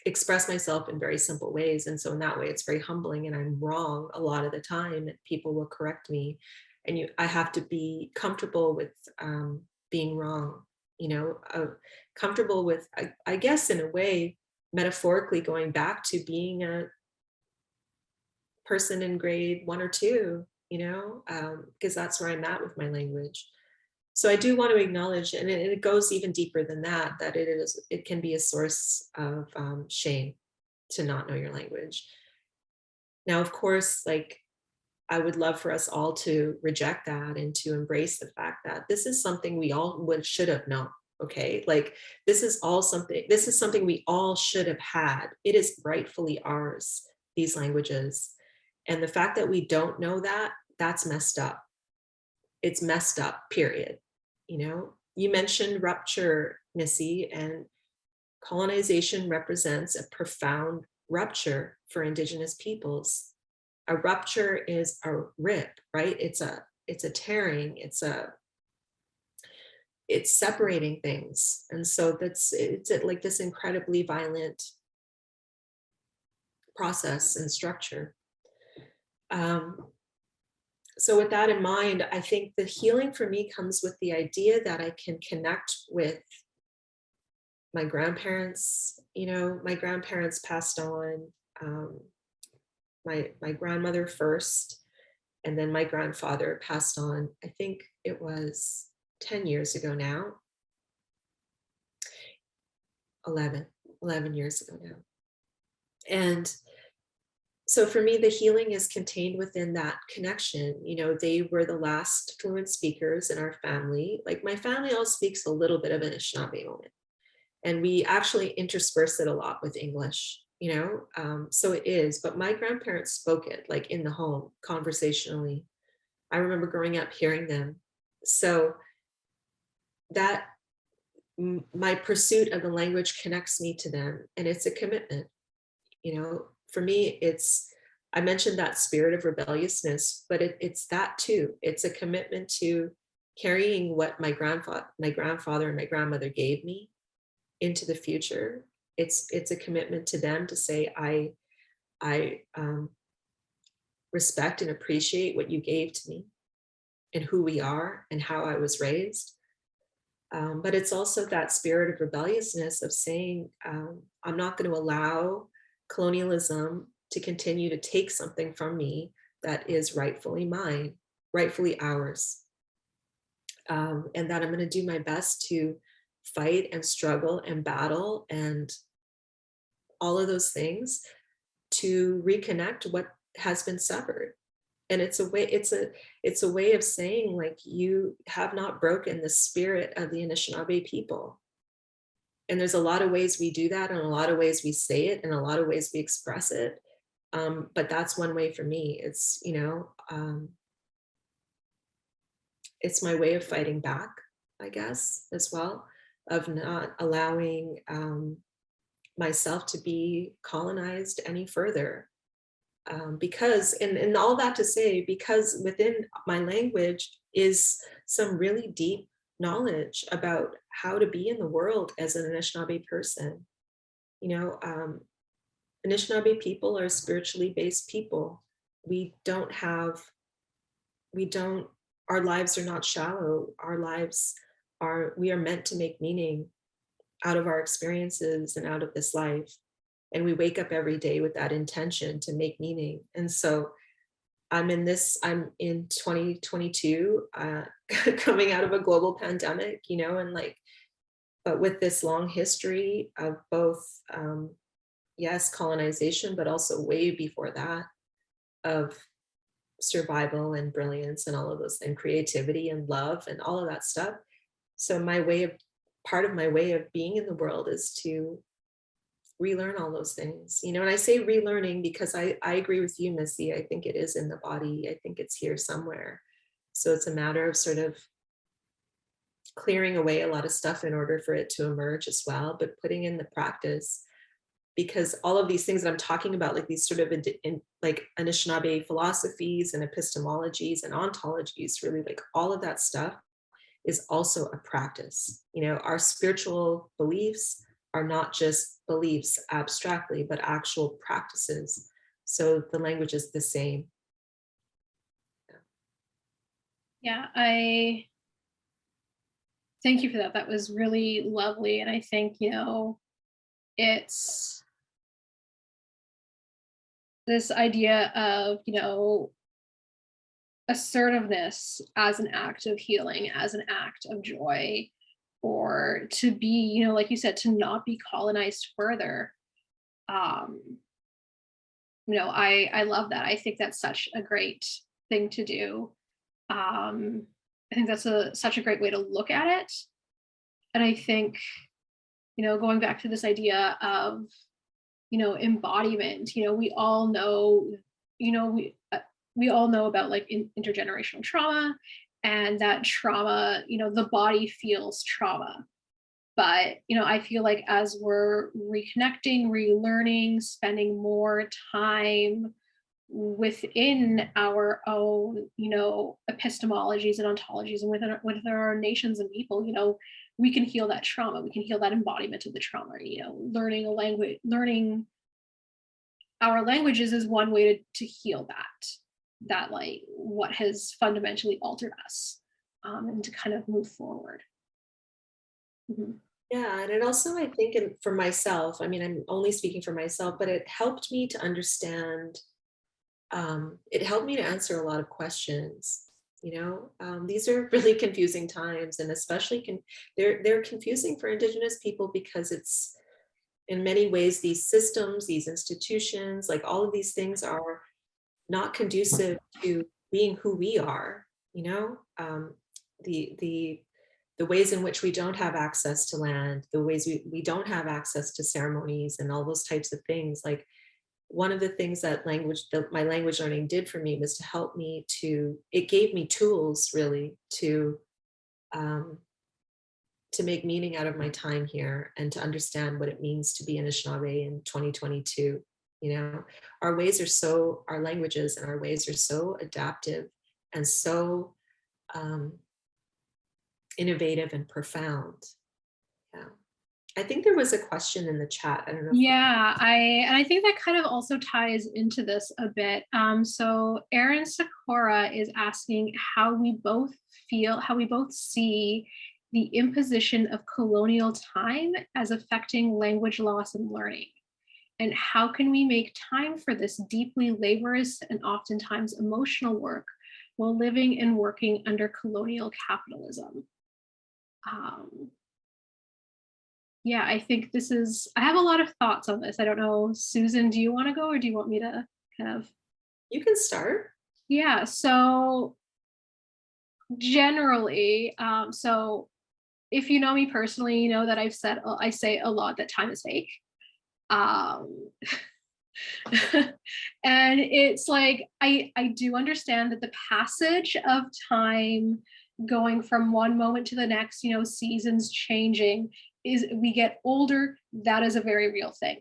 express myself in very simple ways. And so in that way, it's very humbling, and I'm wrong a lot of the time, and people will correct me. And I have to be comfortable with being wrong, comfortable with, I guess in a way, metaphorically going back to being a person in grade 1 or 2, because that's where I'm at with my language. So I do want to acknowledge, and it goes even deeper than that it can be a source of shame to not know your language. Now, of course, like I would love for us all to reject that and to embrace the fact that this is something we all should have known. Okay, like this is something we all should have had. It is rightfully ours, these languages. And the fact that we don't know that, that's messed up. It's messed up, period. You mentioned rupture, Missy, and colonization represents a profound rupture for Indigenous peoples. A rupture is a rip, right? It's a tearing, it's separating things. And so it's like this incredibly violent process and structure. So with that in mind, I think the healing for me comes with the idea that I can connect with my grandparents. My grandparents passed on, my grandmother first, and then my grandfather passed on, I think it was 10 years ago now. 11 years ago now. And so for me, the healing is contained within that connection. They were the last fluent speakers in our family. Like my family all speaks a little bit of Anishinaabe moment. And we actually intersperse it a lot with English, so it is. But my grandparents spoke it like in the home, conversationally. I remember growing up hearing them. So that my pursuit of the language connects me to them, and it's a commitment. For me, I mentioned that spirit of rebelliousness, but it's that too. It's a commitment to carrying what my grandfather and my grandmother gave me into the future. It's a commitment to them to say, I respect and appreciate what you gave to me and who we are and how I was raised. But it's also that spirit of rebelliousness of saying, I'm not going to allow colonialism to continue to take something from me that is rightfully mine, rightfully ours. And that I'm going to do my best to fight and struggle and battle and all of those things to reconnect what has been severed. And it's a way of saying, like, you have not broken the spirit of the Anishinaabe people. And there's a lot of ways we do that, and a lot of ways we say it, and a lot of ways we express it. But that's one way for me. It's, it's my way of fighting back, I guess, as well, of not allowing myself to be colonized any further. Because, and all that to say, because within my language is some really deep knowledge about how to be in the world as an Anishinaabe person. Anishinaabe people are spiritually based people. We don't, our lives are not shallow. We are meant to make meaning out of our experiences and out of this life. And we wake up every day with that intention to make meaning. And so I'm in 2022, coming out of a global pandemic, but with this long history of both, yes, colonization, but also way before that, of survival and brilliance and all of those, and creativity and love and all of that stuff. So part of my way of being in the world is to relearn all those things, and I say relearning because I agree with you, Missy. I think it is in the body. I think it's here somewhere. So it's a matter of sort of clearing away a lot of stuff in order for it to emerge as well, but putting in the practice, because all of these things that I'm talking about, like these sort of like Anishinaabe philosophies and epistemologies and ontologies, really, like all of that stuff is also a practice. Our spiritual beliefs are not just beliefs abstractly, but actual practices. So the language is the same. Yeah, I thank you for that. That was really lovely. And I think, it's this idea of, assertiveness as an act of healing, as an act of joy, or to be, like you said, to not be colonized further. I love that. I think that's such a great thing to do. I think that's such a great way to look at it. And I think, going back to this idea of, embodiment, we all know, we all know about like intergenerational trauma, and that trauma, the body feels trauma. But, I feel like as we're reconnecting, relearning, spending more time within our own, epistemologies and ontologies, and within our nations and people, we can heal that trauma. We can heal that embodiment of the trauma. Learning a language, learning our languages is one way to heal that like what has fundamentally altered us, and to kind of move forward. Mm-hmm. Yeah, and it also, I think, for myself, I'm only speaking for myself, but it helped me to understand. It helped me to answer a lot of questions. These are really confusing times, and especially they're confusing for Indigenous people because it's, in many ways, these systems, these institutions, like all of these things are not conducive to being who we are. The ways in which we don't have access to land, the ways we don't have access to ceremonies and all those types of things. Like, one of the things that my language learning did for me was to help me it gave me tools really to make meaning out of my time here, and to understand what it means to be Anishinaabe in 2022. Our languages and our ways are so adaptive and so innovative and profound. Yeah. I think there was a question in the chat. I don't know. Yeah, I think that kind of also ties into this a bit. So Erin Sakura is asking how we both see the imposition of colonial time as affecting language loss and learning. And how can we make time for this deeply laborious and oftentimes emotional work while living and working under colonial capitalism? Yeah, I think I have a lot of thoughts on this. I don't know, Susan, do you want to go, or do you want me to kind of? You can start. Yeah, so generally, so if you know me personally, you know that I say a lot that time is fake. Um, and it's like I do understand that the passage of time going from one moment to the next, you know, seasons changing, is we get older, that is a very real thing.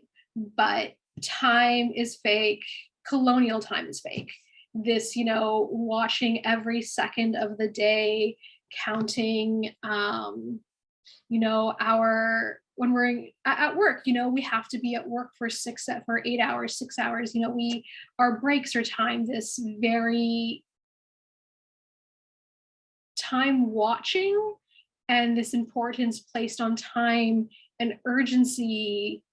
But time is fake, colonial time is fake. This, you know, watching every second of the day, counting you know, our when we're at work, you know, we have to be at work for 8 hours, 6 hours. You know, our breaks are timed this very time watching, and this importance placed on time and urgency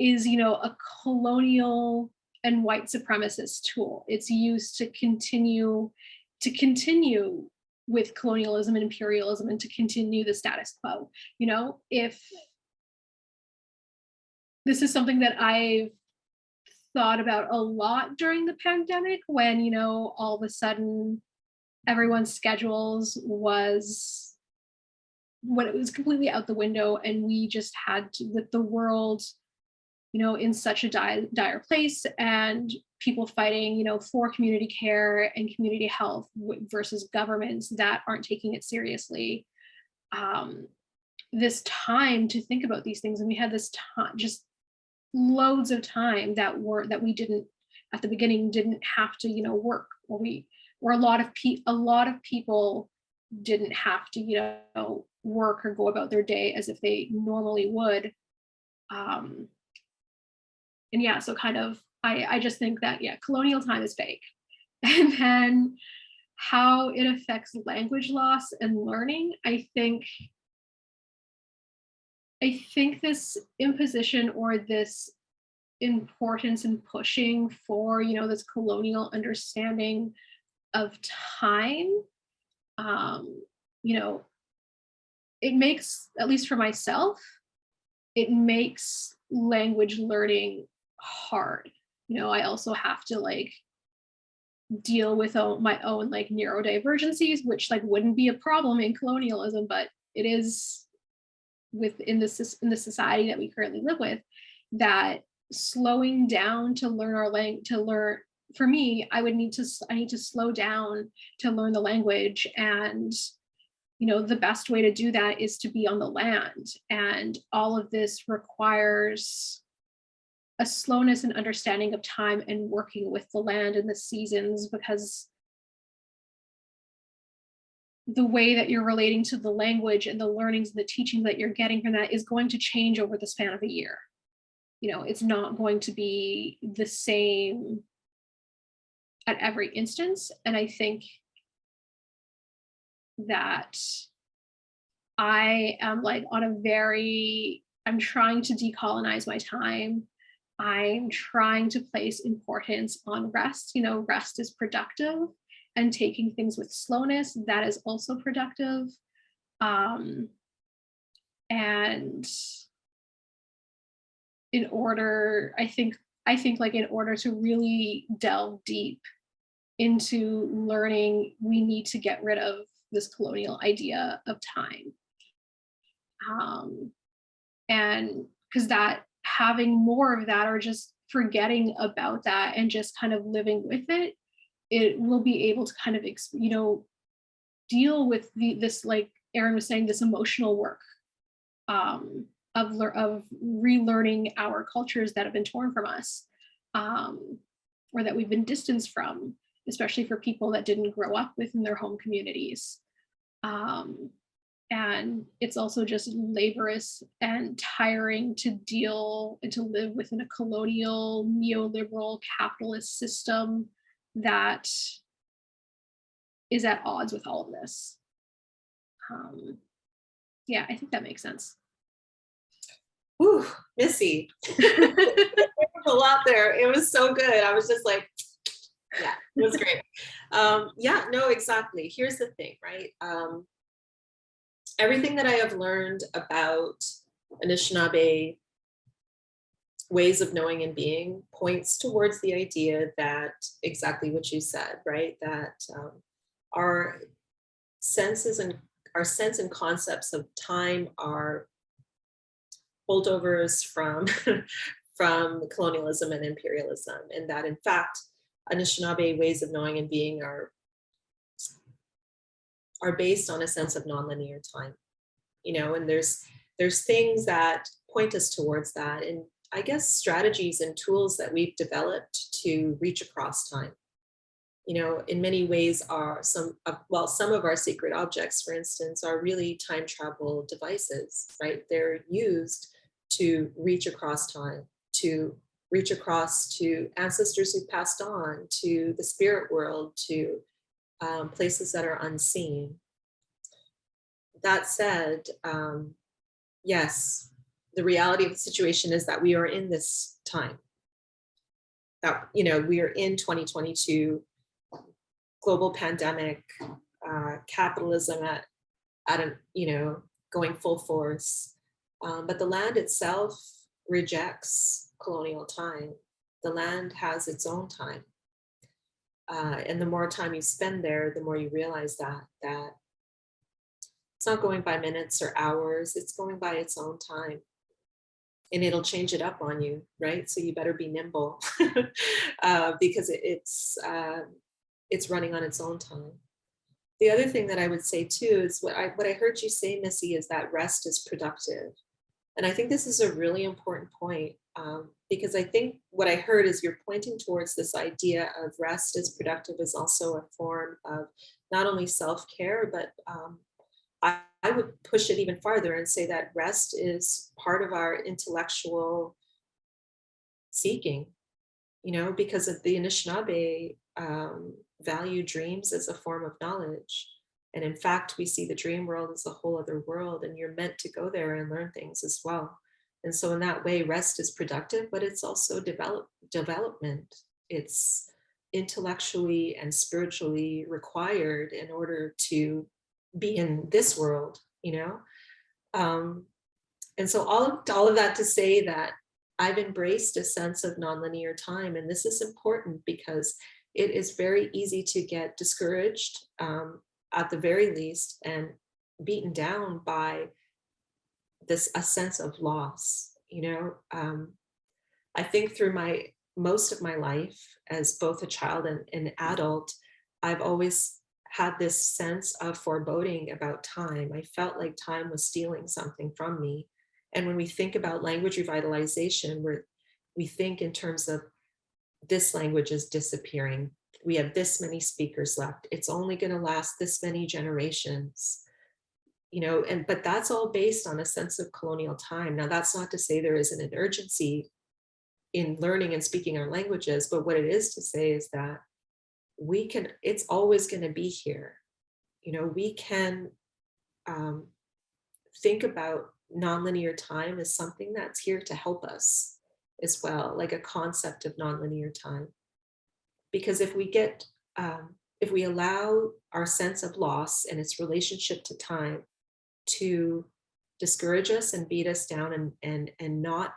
is, you know, a colonial and white supremacist tool. It's used to continue with colonialism and imperialism and to continue the status quo. You know, if this is something that I've thought about a lot during the pandemic, when, you know, all of a sudden everyone's schedules was, when it was completely out the window and we just had to, with the world, you know, in such a dire place, and people fighting, you know, for community care and community health versus governments that aren't taking it seriously. This time to think about these things, and we had this time, just loads of time that we didn't at the beginning didn't have to, you know, work, or a lot of people didn't have to, you know, work or go about their day as if they normally would. And yeah, so kind of I just think that, yeah, colonial time is fake. And then how it affects language loss and learning, I think this imposition or this importance in pushing for, you know, this colonial understanding of time, you know, it makes, at least for myself, it makes language learning hard. You know, I also have to like deal with my own like neurodivergencies, which like wouldn't be a problem in colonialism, but it is in the society that we currently live with, that slowing down to learn our language, for me, I need to slow down to learn the language. And, you know, the best way to do that is to be on the land. And all of this requires a slowness and understanding of time and working with the land and the seasons, because the way that you're relating to the language and the learnings and the teachings that you're getting from that is going to change over the span of a year. You know, it's not going to be the same at every instance. And I think that I am like I'm trying to decolonize my time. I'm trying to place importance on rest. You know, rest is productive, and taking things with slowness, that is also productive. And in order, I think like in order to really delve deep into learning, we need to get rid of this colonial idea of time. And because that, having more of that, or just forgetting about that and just kind of living with it, it will be able to kind of, you know, deal with this, like Erin was saying, this emotional work of relearning our cultures that have been torn from us, or that we've been distanced from, especially for people that didn't grow up within their home communities. And it's also just laborious and tiring to deal and to live within a colonial, neoliberal, capitalist system that is at odds with all of this. Yeah, I think that makes sense. Ooh, Missy. A lot there. It was so good. I was just like, yeah, it was great. Yeah, no, exactly. Here's the thing, right? Everything that I have learned about Anishinaabe ways of knowing and being points towards the idea that exactly what you said, right? That our senses and our sense and concepts of time are holdovers from from colonialism and imperialism, and that in fact Anishinaabe ways of knowing and being are based on a sense of nonlinear time, and there's things that point us towards that, and I guess strategies and tools that we've developed to reach across time. In many ways are some of our sacred objects, for instance, are really time travel devices, right? They're used to reach across time, to reach across to ancestors who passed on, to the spirit world, to places that are unseen. That said, yes, the reality of the situation is that we are in this time. That, we are in 2022, global pandemic, capitalism at a, going full force. But the land itself rejects colonial time. The land has its own time. And the more time you spend there, the more you realize that it's not going by minutes or hours, it's going by its own time. And it'll change it up on you, right? So you better be nimble because it's running on its own time. The other thing that I would say too is what I heard you say, Missy, is that rest is productive. And I think this is a really important point because I think what I heard is you're pointing towards this idea of rest as productive is also a form of not only self-care, but I would push it even farther and say that rest is part of our intellectual seeking, because of the Anishinaabe value dreams as a form of knowledge. And in fact, we see the dream world as a whole other world, and you're meant to go there and learn things as well. And so in that way, rest is productive, but it's also development. It's intellectually and spiritually required in order to be in this world, and so all of that to say that I've embraced a sense of nonlinear time, and this is important because it is very easy to get discouraged, at the very least, and beaten down by a sense of loss. I think through most of my life as both a child and an adult, I've always had this sense of foreboding about time. I felt like time was stealing something from me. And when we think about language revitalization, we think in terms of this language is disappearing. We have this many speakers left. It's only going to last this many generations, but that's all based on a sense of colonial time. Now, that's not to say there isn't an urgency in learning and speaking our languages, but what it is to say is that it's always going to be here. We can think about nonlinear time as something that's here to help us as well, like a concept of nonlinear time. Because if we allow our sense of loss and its relationship to time to discourage us and beat us down and not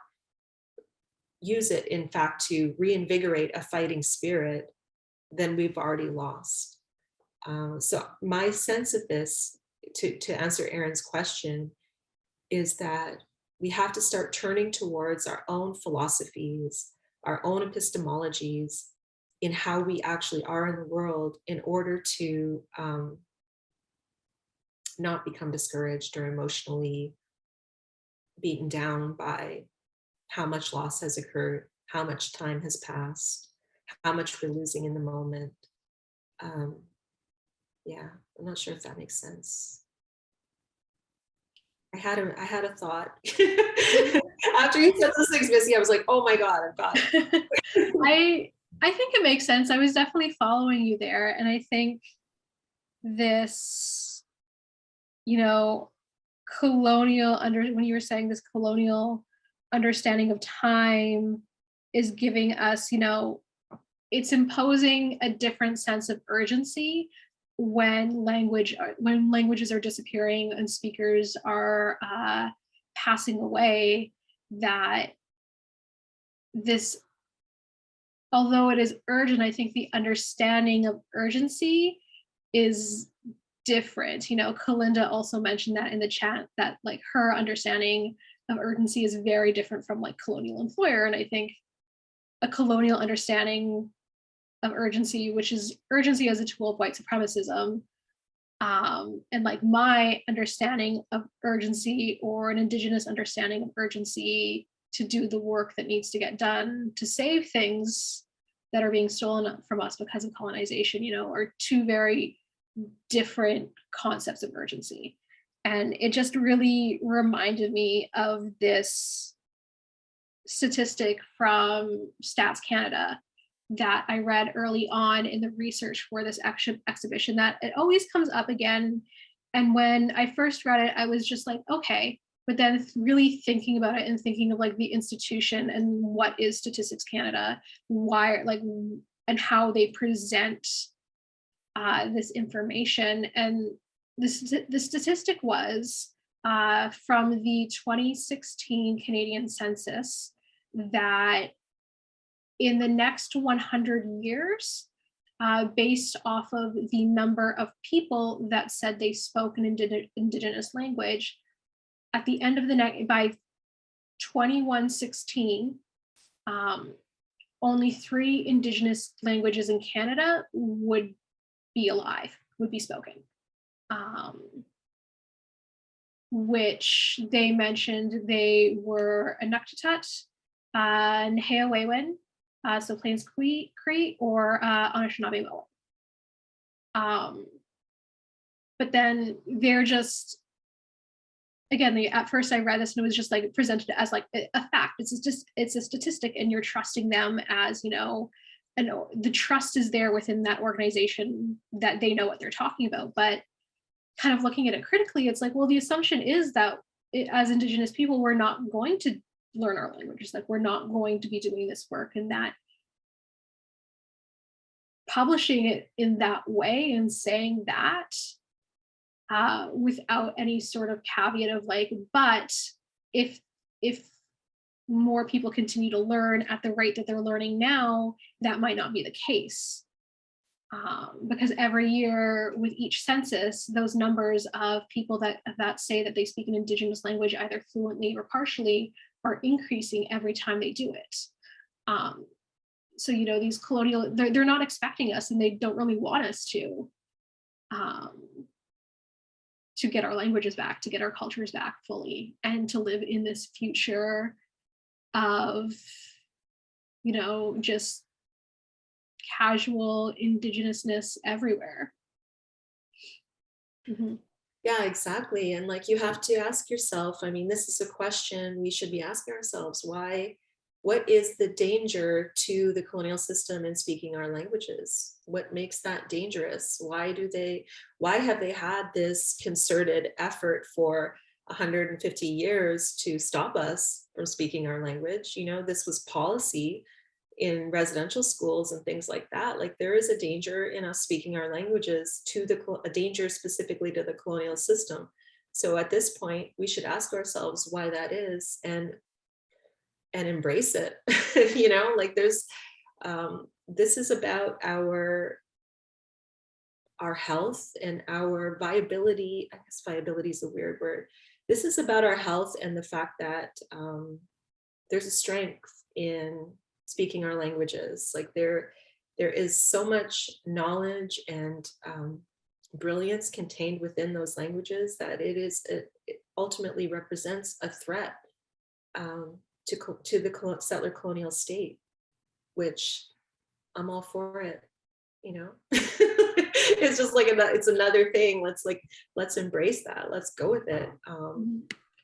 use it, in fact, to reinvigorate a fighting spirit, then we've already lost. So my sense of this, to answer Erin's question, is that we have to start turning towards our own philosophies, our own epistemologies in how we actually are in the world in order to not become discouraged or emotionally beaten down by how much loss has occurred, how much time has passed, how much we're losing in the moment. Yeah, I'm not sure if that makes sense. I had a thought. After you said those things, Missy, I was like, oh my God, I've got it. I think it makes sense. I was definitely following you there. And I think this, colonial when you were saying this colonial understanding of time is giving us, it's imposing a different sense of urgency when languages are disappearing and speakers are passing away, that this, although it is urgent, I think the understanding of urgency is different. You know, Kalinda also mentioned that in the chat, that like her understanding of urgency is very different from like colonial employer. And I think a colonial understanding of urgency, which is urgency as a tool of white supremacism, and like my understanding of urgency, or an Indigenous understanding of urgency to do the work that needs to get done to save things that are being stolen from us because of colonization, you know, are two very different concepts of urgency. And it just really reminded me of this statistic from Stats Canada that I read early on in the research for this exhibition, that it always comes up again. And when I first read it, I was just like, okay, but then really thinking about it and thinking of like the institution and what is Statistics Canada, why, like, and how they present this information. And the statistic was from the 2016 Canadian census that in the next 100 years, based off of the number of people that said they spoke an Indigenous language, at the end of the night, by 2116, only 3 Indigenous languages in Canada would be alive, would be spoken. Which they mentioned they were Inuktitut, Nehawewen, so Plains Cree, or Anishinaabe. But then they're just, again, at first I read this and it was just like presented as like a fact. It's a statistic, and you're trusting them as, you know, and the trust is there within that organization that they know what they're talking about. But kind of looking at it critically, it's like, well, the assumption is that as Indigenous people, we're not going to learn our languages, like we're not going to be doing this work, and that publishing it in that way and saying that without any sort of caveat of like, but if more people continue to learn at the rate that they're learning now, that might not be the case. Because every year with each census, those numbers of people that say that they speak an Indigenous language either fluently or partially are increasing every time they do it. So, you know, these colonial, they're not expecting us, and they don't really want us to get our languages back, to get our cultures back fully, and to live in this future of, you know, just casual Indigenousness everywhere. Mm-hmm. Yeah, exactly. And like, you have to ask yourself, I mean, this is a question we should be asking ourselves: what is the danger to the colonial system in speaking our languages? What makes that dangerous? Why have they had this concerted effort for 150 years to stop us from speaking our language? You know, this was policy in residential schools and things like that. Like, there is a danger in us speaking our languages, a danger specifically to the colonial system. So at this point, we should ask ourselves why that is, and embrace it. You know, like there's this is about our health and our viability. I guess viability is a weird word. This is about our health and the fact that there's a strength in speaking our languages. Like there is so much knowledge and brilliance contained within those languages that it ultimately represents a threat to the settler colonial state, which I'm all for it, you know. It's just like it's another thing. Let's embrace that. Let's go with it.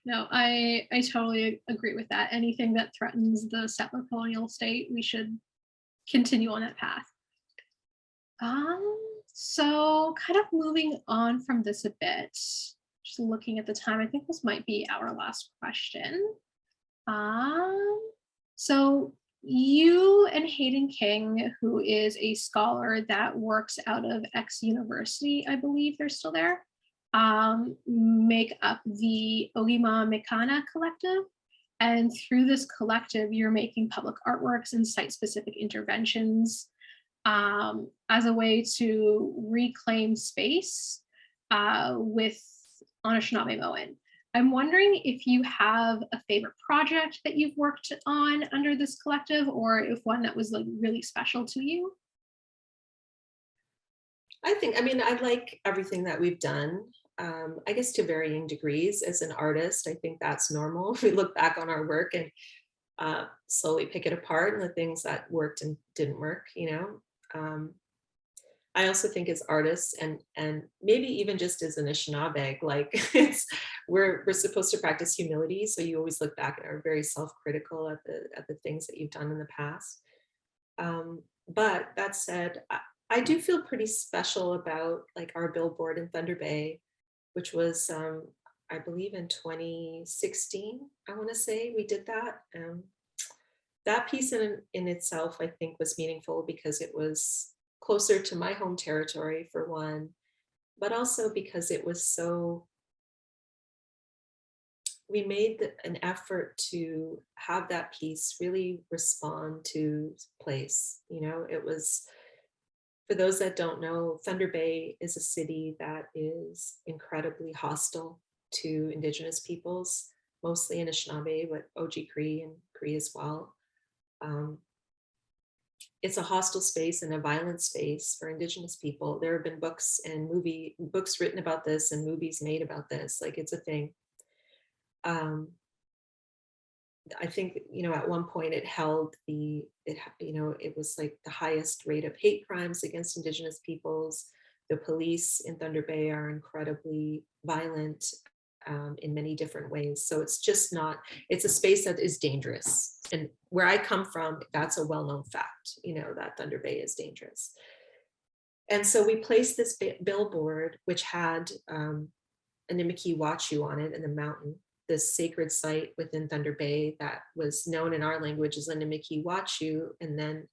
No, I totally agree with that. Anything that threatens the settler colonial state, we should continue on that path. So kind of moving on from this a bit, just looking at the time, I think this might be our last question. So you and Hayden King, who is a scholar that works out of X University, I believe they're still there, make up the Ogima Mekana Collective. And through this collective, you're making public artworks and site-specific interventions as a way to reclaim space with Anishinaabe. I'm wondering if you have a favorite project that you've worked on under this collective, or if one that was like really special to you. I mean, I like everything that we've done. I guess to varying degrees. As an artist, I think that's normal. We look back on our work and slowly pick it apart, and the things that worked and didn't work, you know. I also think as artists, and maybe even just as an Anishinaabe, like we're supposed to practice humility. So you always look back and are very self-critical at the things that you've done in the past. But that said, I do feel pretty special about like our billboard in Thunder Bay, which was, I believe in 2016, I want to say we did that. That piece in itself, I think, was meaningful because it was closer to my home territory for one, but also because it was so, we made an effort to have that piece really respond to place. You know, it was, for those that don't know, Thunder Bay is a city that is incredibly hostile to Indigenous peoples, mostly Anishinaabe, but Oji Cree and Cree as well. It's a hostile space and a violent space for Indigenous people. There have been books and books written about this and movies made about this. Like, it's a thing. I think, you know, at one point it held it was like the highest rate of hate crimes against Indigenous peoples. The police in Thunder Bay are incredibly violent in many different ways. So it's just not, it's a space that is dangerous. And where I come from, that's a well-known fact, you know, that Thunder Bay is dangerous. And so we placed this billboard, which had a Pimachihew on it in the mountain, this sacred site within Thunder Bay that was known in our language as Pimachihew, and then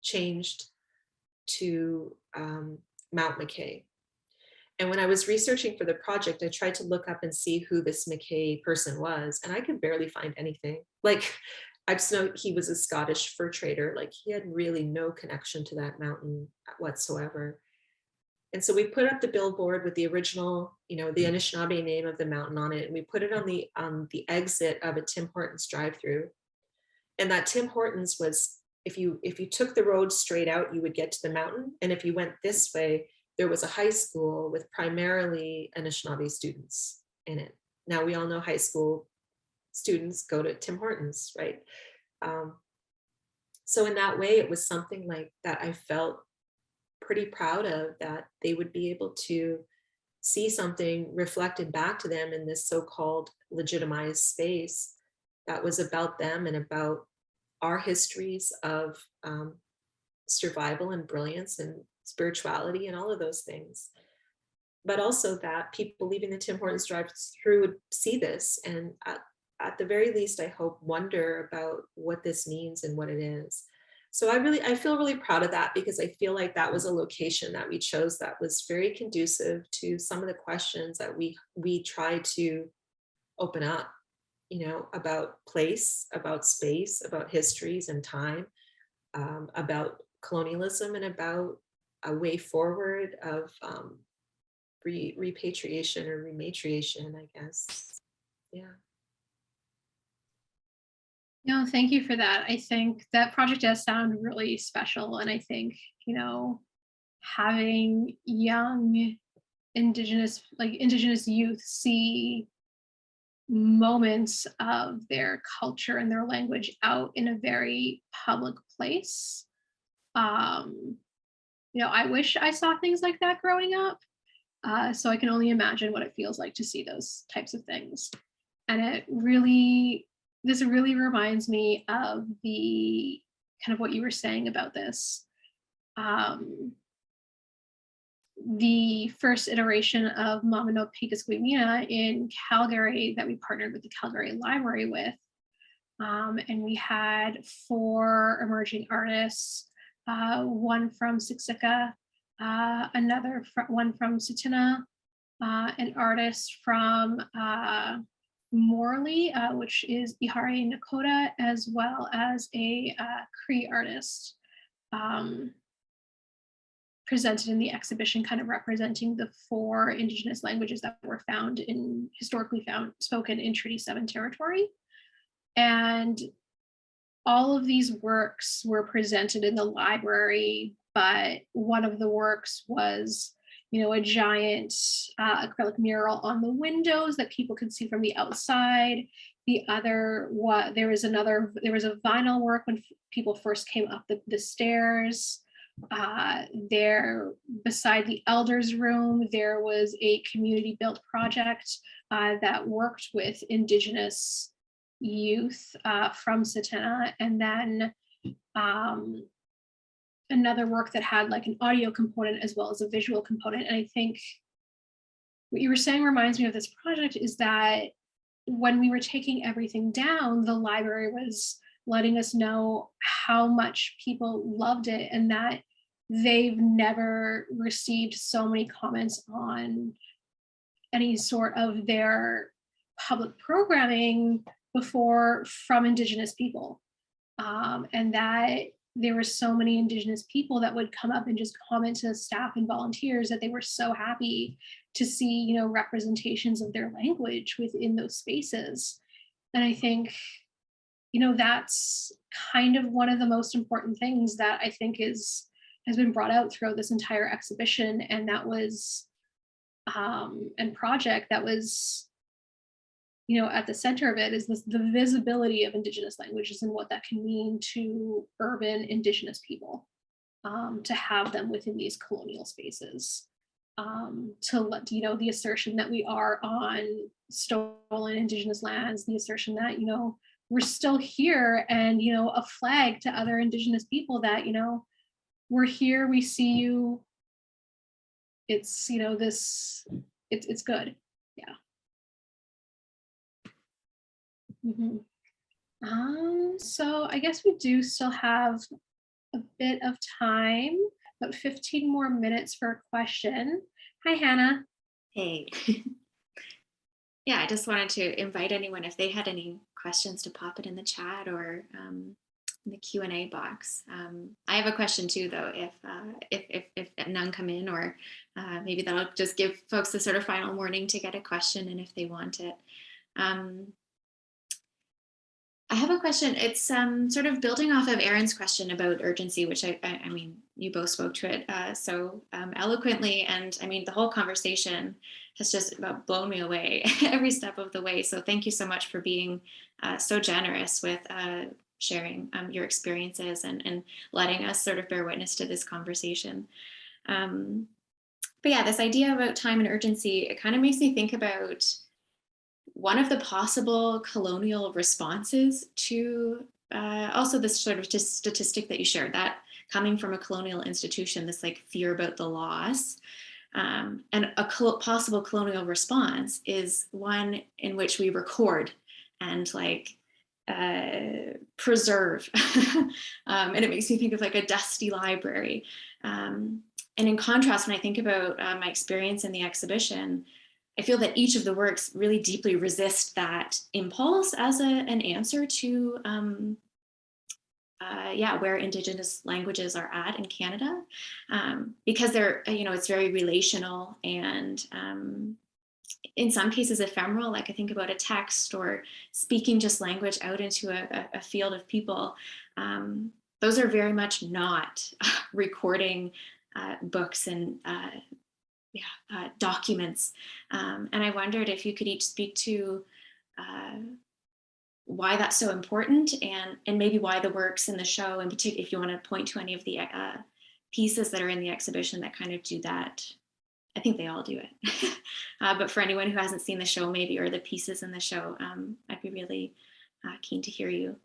changed to Mount McKay. And when I was researching for the project, I tried to look up and see who this McKay person was, and I could barely find anything. Like, I just know he was a Scottish fur trader. Like, he had really no connection to that mountain whatsoever. And so we put up the billboard with the original, you know, the Anishinaabe name of the mountain on it, and we put it on the exit of a Tim Hortons drive-through. And that Tim Hortons was, if you took the road straight out, you would get to the mountain. And if you went this way, there was a high school with primarily Anishinaabe students in it. Now, we all know high school students go to Tim Hortons, right? So in that way, it was something like that I felt pretty proud of, that they would be able to see something reflected back to them in this so-called legitimized space that was about them and about our histories of survival and brilliance and spirituality and all of those things. But also that people leaving the Tim Hortons drive-through would see this, and at the very least, I hope, wonder about what this means and what it is. So I feel really proud of that, because I feel like that was a location that we chose that was very conducive to some of the questions that we try to open up, you know, about place, about space, about histories and time, about colonialism, and about a way forward of repatriation or rematriation, I guess. Yeah. No, thank you for that. I think that project does sound really special. And I think, you know, having young Indigenous youth see moments of their culture and their language out in a very public place. You know, I wish I saw things like that growing up. So I can only imagine what it feels like to see those types of things. And this really reminds me of the kind of what you were saying about this. The first iteration of Mama no Pikasquimina in Calgary that we partnered with the Calgary Library with. And we had 4 emerging artists, one from Siksika, one from Tsuut'ina, an artist from Morley, which is Ihare Nakota, as well as a Cree artist, presented in the exhibition, kind of representing the 4 Indigenous languages that were historically spoken in Treaty 7 territory. And all of these works were presented in the library, but one of the works was, a giant acrylic mural on the windows that people could see from the outside. The other, there was a vinyl work when people first came up the stairs. There, beside the elders' room, there was a community built project that worked with Indigenous youth from Tsēmā, and then another work that had like an audio component as well as a visual component. And I think what you were saying reminds me of this project, is that when we were taking everything down, the library was letting us know how much people loved it, and that they've never received so many comments on any sort of their public programming before from Indigenous people. And that there were so many Indigenous people that would come up and just comment to staff and volunteers that they were so happy to see, representations of their language within those spaces. And I think, that's kind of one of the most important things that I think has been brought out throughout this entire exhibition. And that was, and project that was, at the center of it is the visibility of Indigenous languages and what that can mean to urban Indigenous people, to have them within these colonial spaces, to let, the assertion that we are on stolen Indigenous lands, the assertion that, we're still here, and, a flag to other Indigenous people that, we're here, we see you. It's, it's good. Yeah. So I guess we do still have a bit of time, about 15 more minutes for a question. Hi, Hannah. Hey. Yeah, I just wanted to invite anyone, if they had any questions, to pop it in the chat or in the Q&A box. I have a question too, though, if none come in, or maybe that'll just give folks the sort of final warning to get a question, and if they want it. I have a question. It's sort of building off of Erin's question about urgency, which I mean, you both spoke to it so eloquently. And I mean, the whole conversation has just about blown me away every step of the way. So thank you so much for being so generous with sharing your experiences and letting us sort of bear witness to this conversation. But yeah, this idea about time and urgency, it kind of makes me think about one of the possible colonial responses to also this sort of statistic that you shared, that coming from a colonial institution, this like fear about the loss, and a possible colonial response is one in which we record and like preserve. And it makes me think of like a dusty library. And in contrast, when I think about my experience in the exhibition, I feel that each of the works really deeply resist that impulse as an answer to where Indigenous languages are at in Canada, because they're, it's very relational and in some cases ephemeral. Like I think about a text or speaking just language out into a field of people. Those are very much not recording books and documents. And I wondered if you could each speak to why that's so important, and maybe why the works in the show, in particular, if you want to point to any of the pieces that are in the exhibition that kind of do that. I think they all do it. But for anyone who hasn't seen the show maybe, or the pieces in the show, I'd be really keen to hear you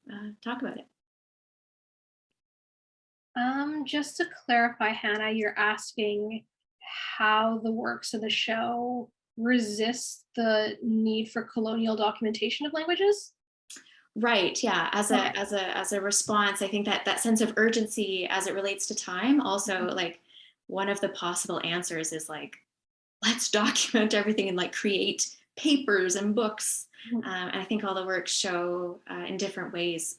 talk about it. Just to clarify, Hannah, you're asking how the works of the show resist the need for colonial documentation of languages? Right, yeah, as a response. I think that sense of urgency as it relates to time, also like one of the possible answers is like, let's document everything and like create papers and books. And I think all the works show in different ways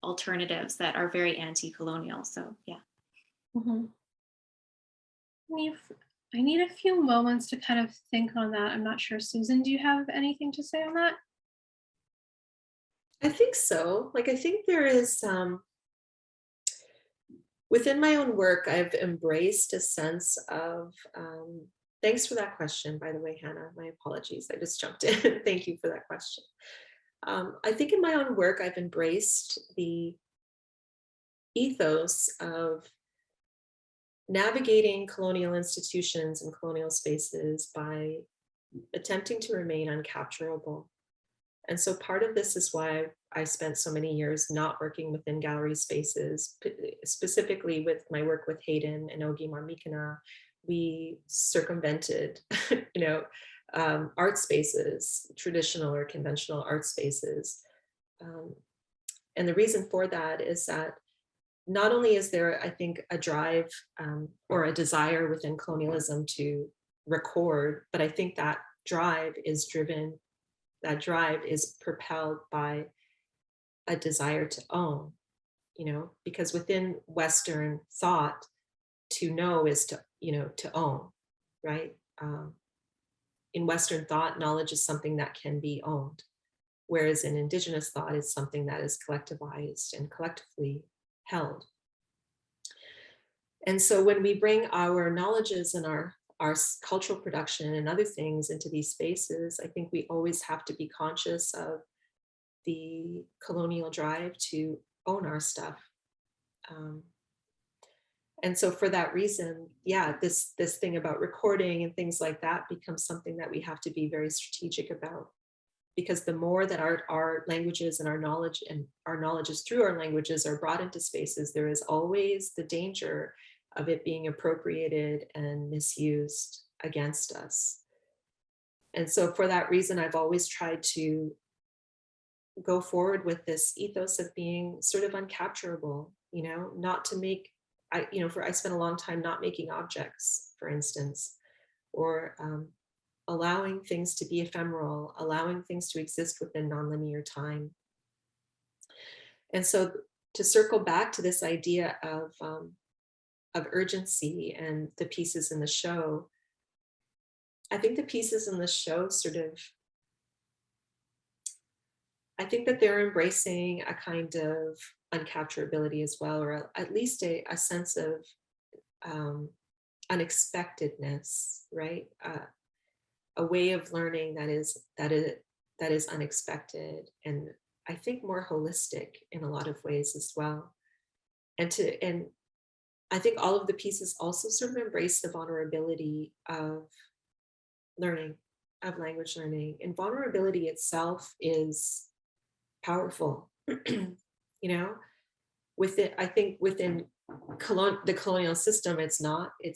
alternatives that are very anti-colonial. So yeah. Mhm. I need a few moments to kind of think on that. I'm not sure. Susan, do you have anything to say on that? I think so. Like, I think there is, within my own work, I've embraced a sense of, thanks for that question, by the way, Hannah. My apologies. I just jumped in. Thank you for that question. I think in my own work, I've embraced the ethos of navigating colonial institutions and colonial spaces by attempting to remain uncapturable. And so part of this is why I spent so many years not working within gallery spaces, specifically with my work with Hayden and Ogie Marmikana. We circumvented, art spaces, traditional or conventional art spaces. And the reason for that is that not only is there, I think, a drive or a desire within colonialism to record, but I think that drive is propelled by a desire to own, because within Western thought, to know is to own, right? In Western thought, knowledge is something that can be owned, whereas in Indigenous thought, it's something that is collectivized and collectively held. And so when we bring our knowledges and our cultural production and other things into these spaces, I think we always have to be conscious of the colonial drive to own our stuff. And so for that reason, yeah, this thing about recording and things like that becomes something that we have to be very strategic about. Because the more that our languages and our knowledges through our languages are brought into spaces, there is always the danger of it being appropriated and misused against us. And so for that reason, I've always tried to go forward with this ethos of being sort of uncapturable, not to make, I spent a long time not making objects, for instance, or allowing things to be ephemeral, allowing things to exist within nonlinear time. And so to circle back to this idea of urgency and the pieces in the show, I think the pieces in the show I think that they're embracing a kind of uncapturability as well, or at least a sense of unexpectedness, right? A way of learning that is unexpected, and I think more holistic in a lot of ways as well. And I think all of the pieces also sort of embrace the vulnerability of learning, of language learning, and vulnerability itself is powerful. I think within the colonial system, it's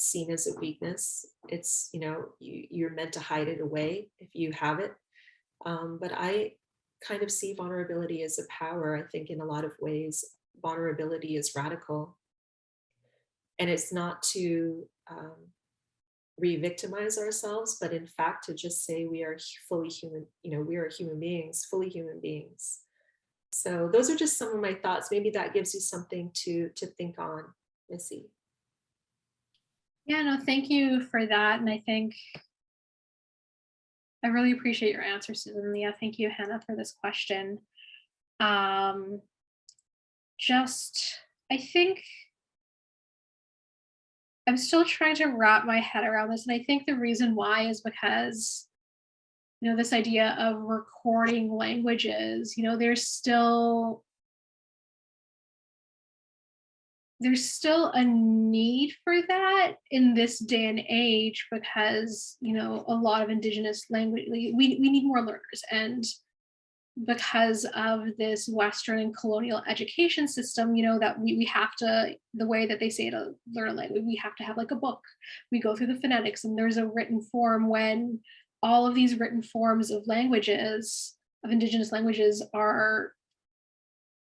seen as a weakness. It's, you're meant to hide it away if you have it. But I kind of see vulnerability as a power. I think in a lot of ways, vulnerability is radical. And it's not to re-victimize ourselves, but in fact, to just say we are fully human, we are human beings, fully human beings. So those are just some of my thoughts. Maybe that gives you something to think on, Missy. Yeah, no, thank you for that. And I think I really appreciate your answer, Susan. Yeah, thank you, Hannah, for this question. I think I'm still trying to wrap my head around this. And I think the reason why is because, this idea of recording languages, there's still a need for that in this day and age, because, a lot of Indigenous language, we need more learners. And because of this Western and colonial education system, that we have to, the way that they say to learn a language, we have to have like a book. We go through the phonetics, and there's a written form, when all of these written forms of languages, of Indigenous languages, are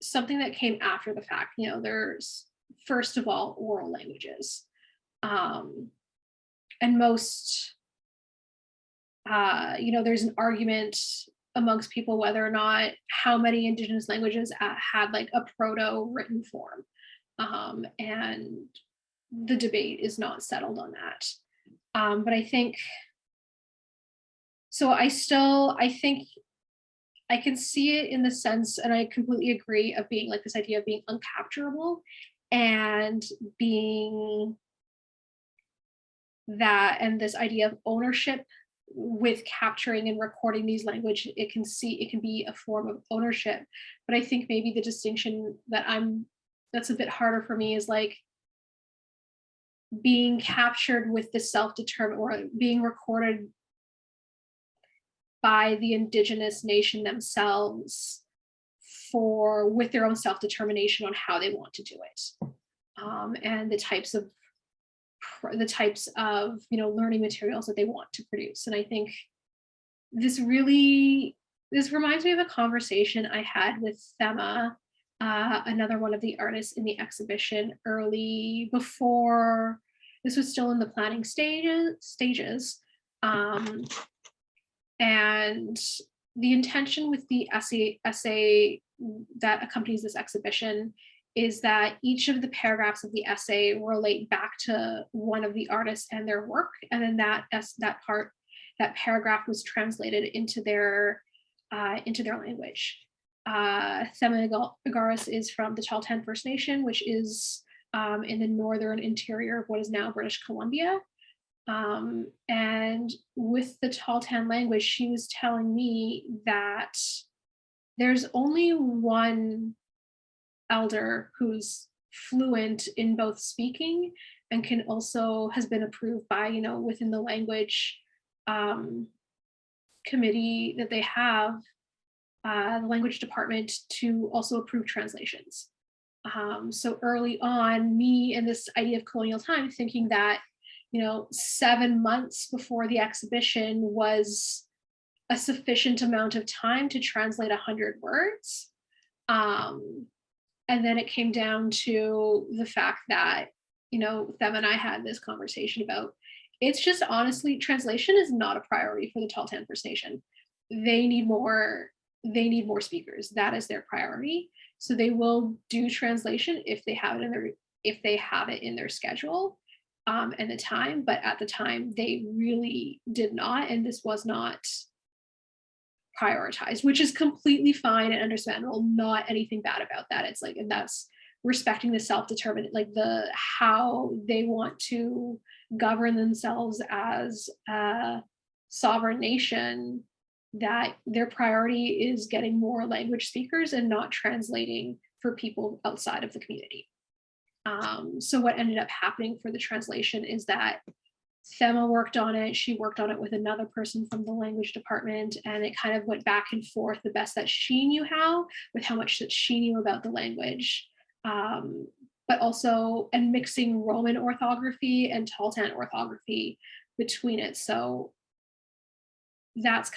something that came after the fact. There's, first of all, oral languages. And most there's an argument amongst people whether or not how many Indigenous languages had like a proto-written form. And the debate is not settled on that. But I think, so I think I can see it in the sense, and I completely agree, of being like this idea of being uncapturable and being that, and this idea of ownership with capturing and recording these language, it can be a form of ownership. But I think maybe the distinction that's a bit harder for me is like being captured with the self-determined, or being recorded by the Indigenous nation themselves with their own self-determination on how they want to do it, and the types of learning materials that they want to produce. And I think this reminds me of a conversation I had with Tsēmā, another one of the artists in the exhibition, early, before this was still in the planning stages. And the intention with the essay that accompanies this exhibition is that each of the paragraphs of the essay relate back to one of the artists and their work, and then that paragraph was translated into their language. Tsēmā Igharas is from the Tahltan First Nation, which is in the northern interior of what is now British Columbia. And with the Tahltan language, she was telling me that there's only one elder who's fluent in both speaking and has been approved by, within the language committee that they have, the language department, to also approve translations. So early on, me and this idea of colonial time, thinking that 7 months before the exhibition was a sufficient amount of time to translate 100 words. And then it came down to the fact that, Them and I had this conversation about, it's just honestly, translation is not a priority for the Tahltan First Nation. They need more speakers. That is their priority. So they will do translation if they have it in their schedule. And the time, but at the time they really did not, and this was not prioritized, which is completely fine and understandable. Not anything bad about that. It's like, and that's respecting the self-determined, like how they want to govern themselves as a sovereign nation, that their priority is getting more language speakers and not translating for people outside of the community. So what ended up happening for the translation is that Tsēmā worked on it. She worked on it with another person from the language department, and it kind of went back and forth the best that she knew how, with how much that she knew about the language, but also, and mixing Roman orthography and Tahltan orthography between it. So that's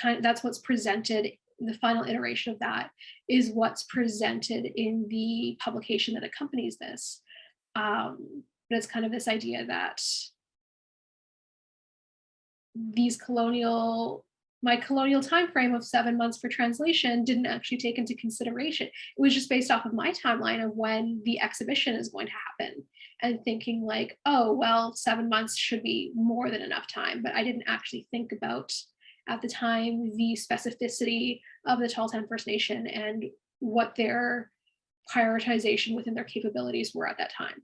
what's presented. The final iteration of that is what's presented in the publication that accompanies this. But it's kind of this idea that my colonial time frame of 7 months for translation didn't actually take into consideration. It was just based off of my timeline of when the exhibition is going to happen, and thinking like, oh, well, 7 months should be more than enough time. But I didn't actually think about, at the time, the specificity of the Tahltan First Nation and what their prioritization within their capabilities were at that time.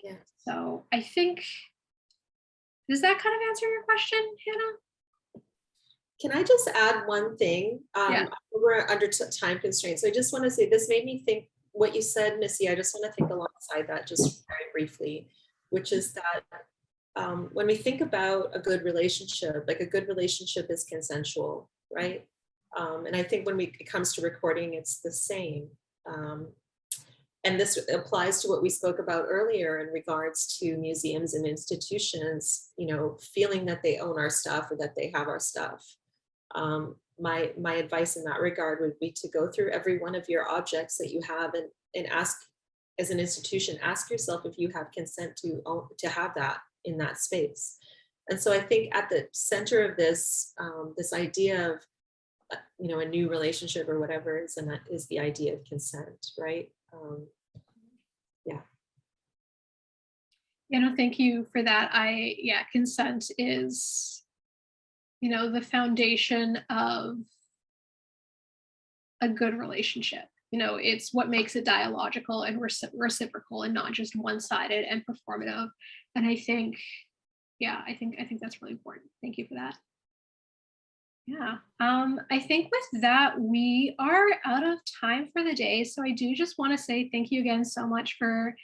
Yeah. So I think, does that kind of answer your question, Hannah? Can I just add one thing? Yeah. We're under time constraints. So I just want to say, this made me think what you said, Missy. I just want to think alongside that just very briefly, which is that when we think about a good relationship, like a good relationship is consensual, right? And I think when it comes to recording, it's the same. And this applies to what we spoke about earlier in regards to museums and institutions, feeling that they own our stuff or that they have our stuff. My advice in that regard would be to go through every one of your objects that you have and ask, as an institution, ask yourself if you have consent to have that in that space. And so I think at the center of this, this idea of, you know, a new relationship or whatever is, and that is the idea of consent, right? Yeah. You know, thank you for that. Consent is, you know, the foundation of a good relationship. You know, it's what makes it dialogical and reciprocal and not just one-sided and performative. And I think, I think that's really important. Thank you for that. Yeah. I think with that, we are out of time for the day. So I do just want to say thank you again so much for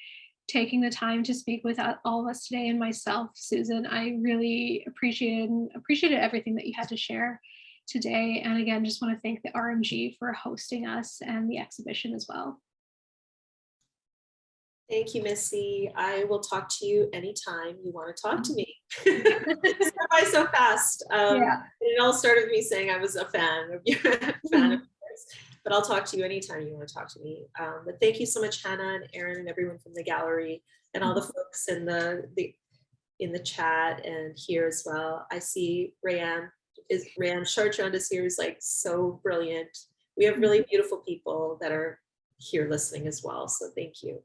taking the time to speak with all of us today, and myself, Susan. I really appreciated everything that you had to share today. And again, just want to thank the RMG for hosting us and the exhibition as well. Thank you, Missy. I will talk to you anytime you want to talk to me. It's gone by so fast. It all started with me saying I was a fan of yours, but I'll talk to you anytime you want to talk to me. But thank you so much, Hannah and Aaron and everyone from the gallery and all the folks in the chat and here as well. I see Rayanne Chartrand is here, is like so brilliant. We have really beautiful people that are here listening as well. So thank you.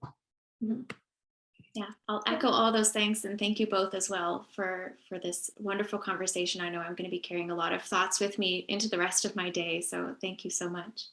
Yeah, I'll echo all those thanks, and thank you both as well for this wonderful conversation. I know I'm going to be carrying a lot of thoughts with me into the rest of my day, so thank you so much.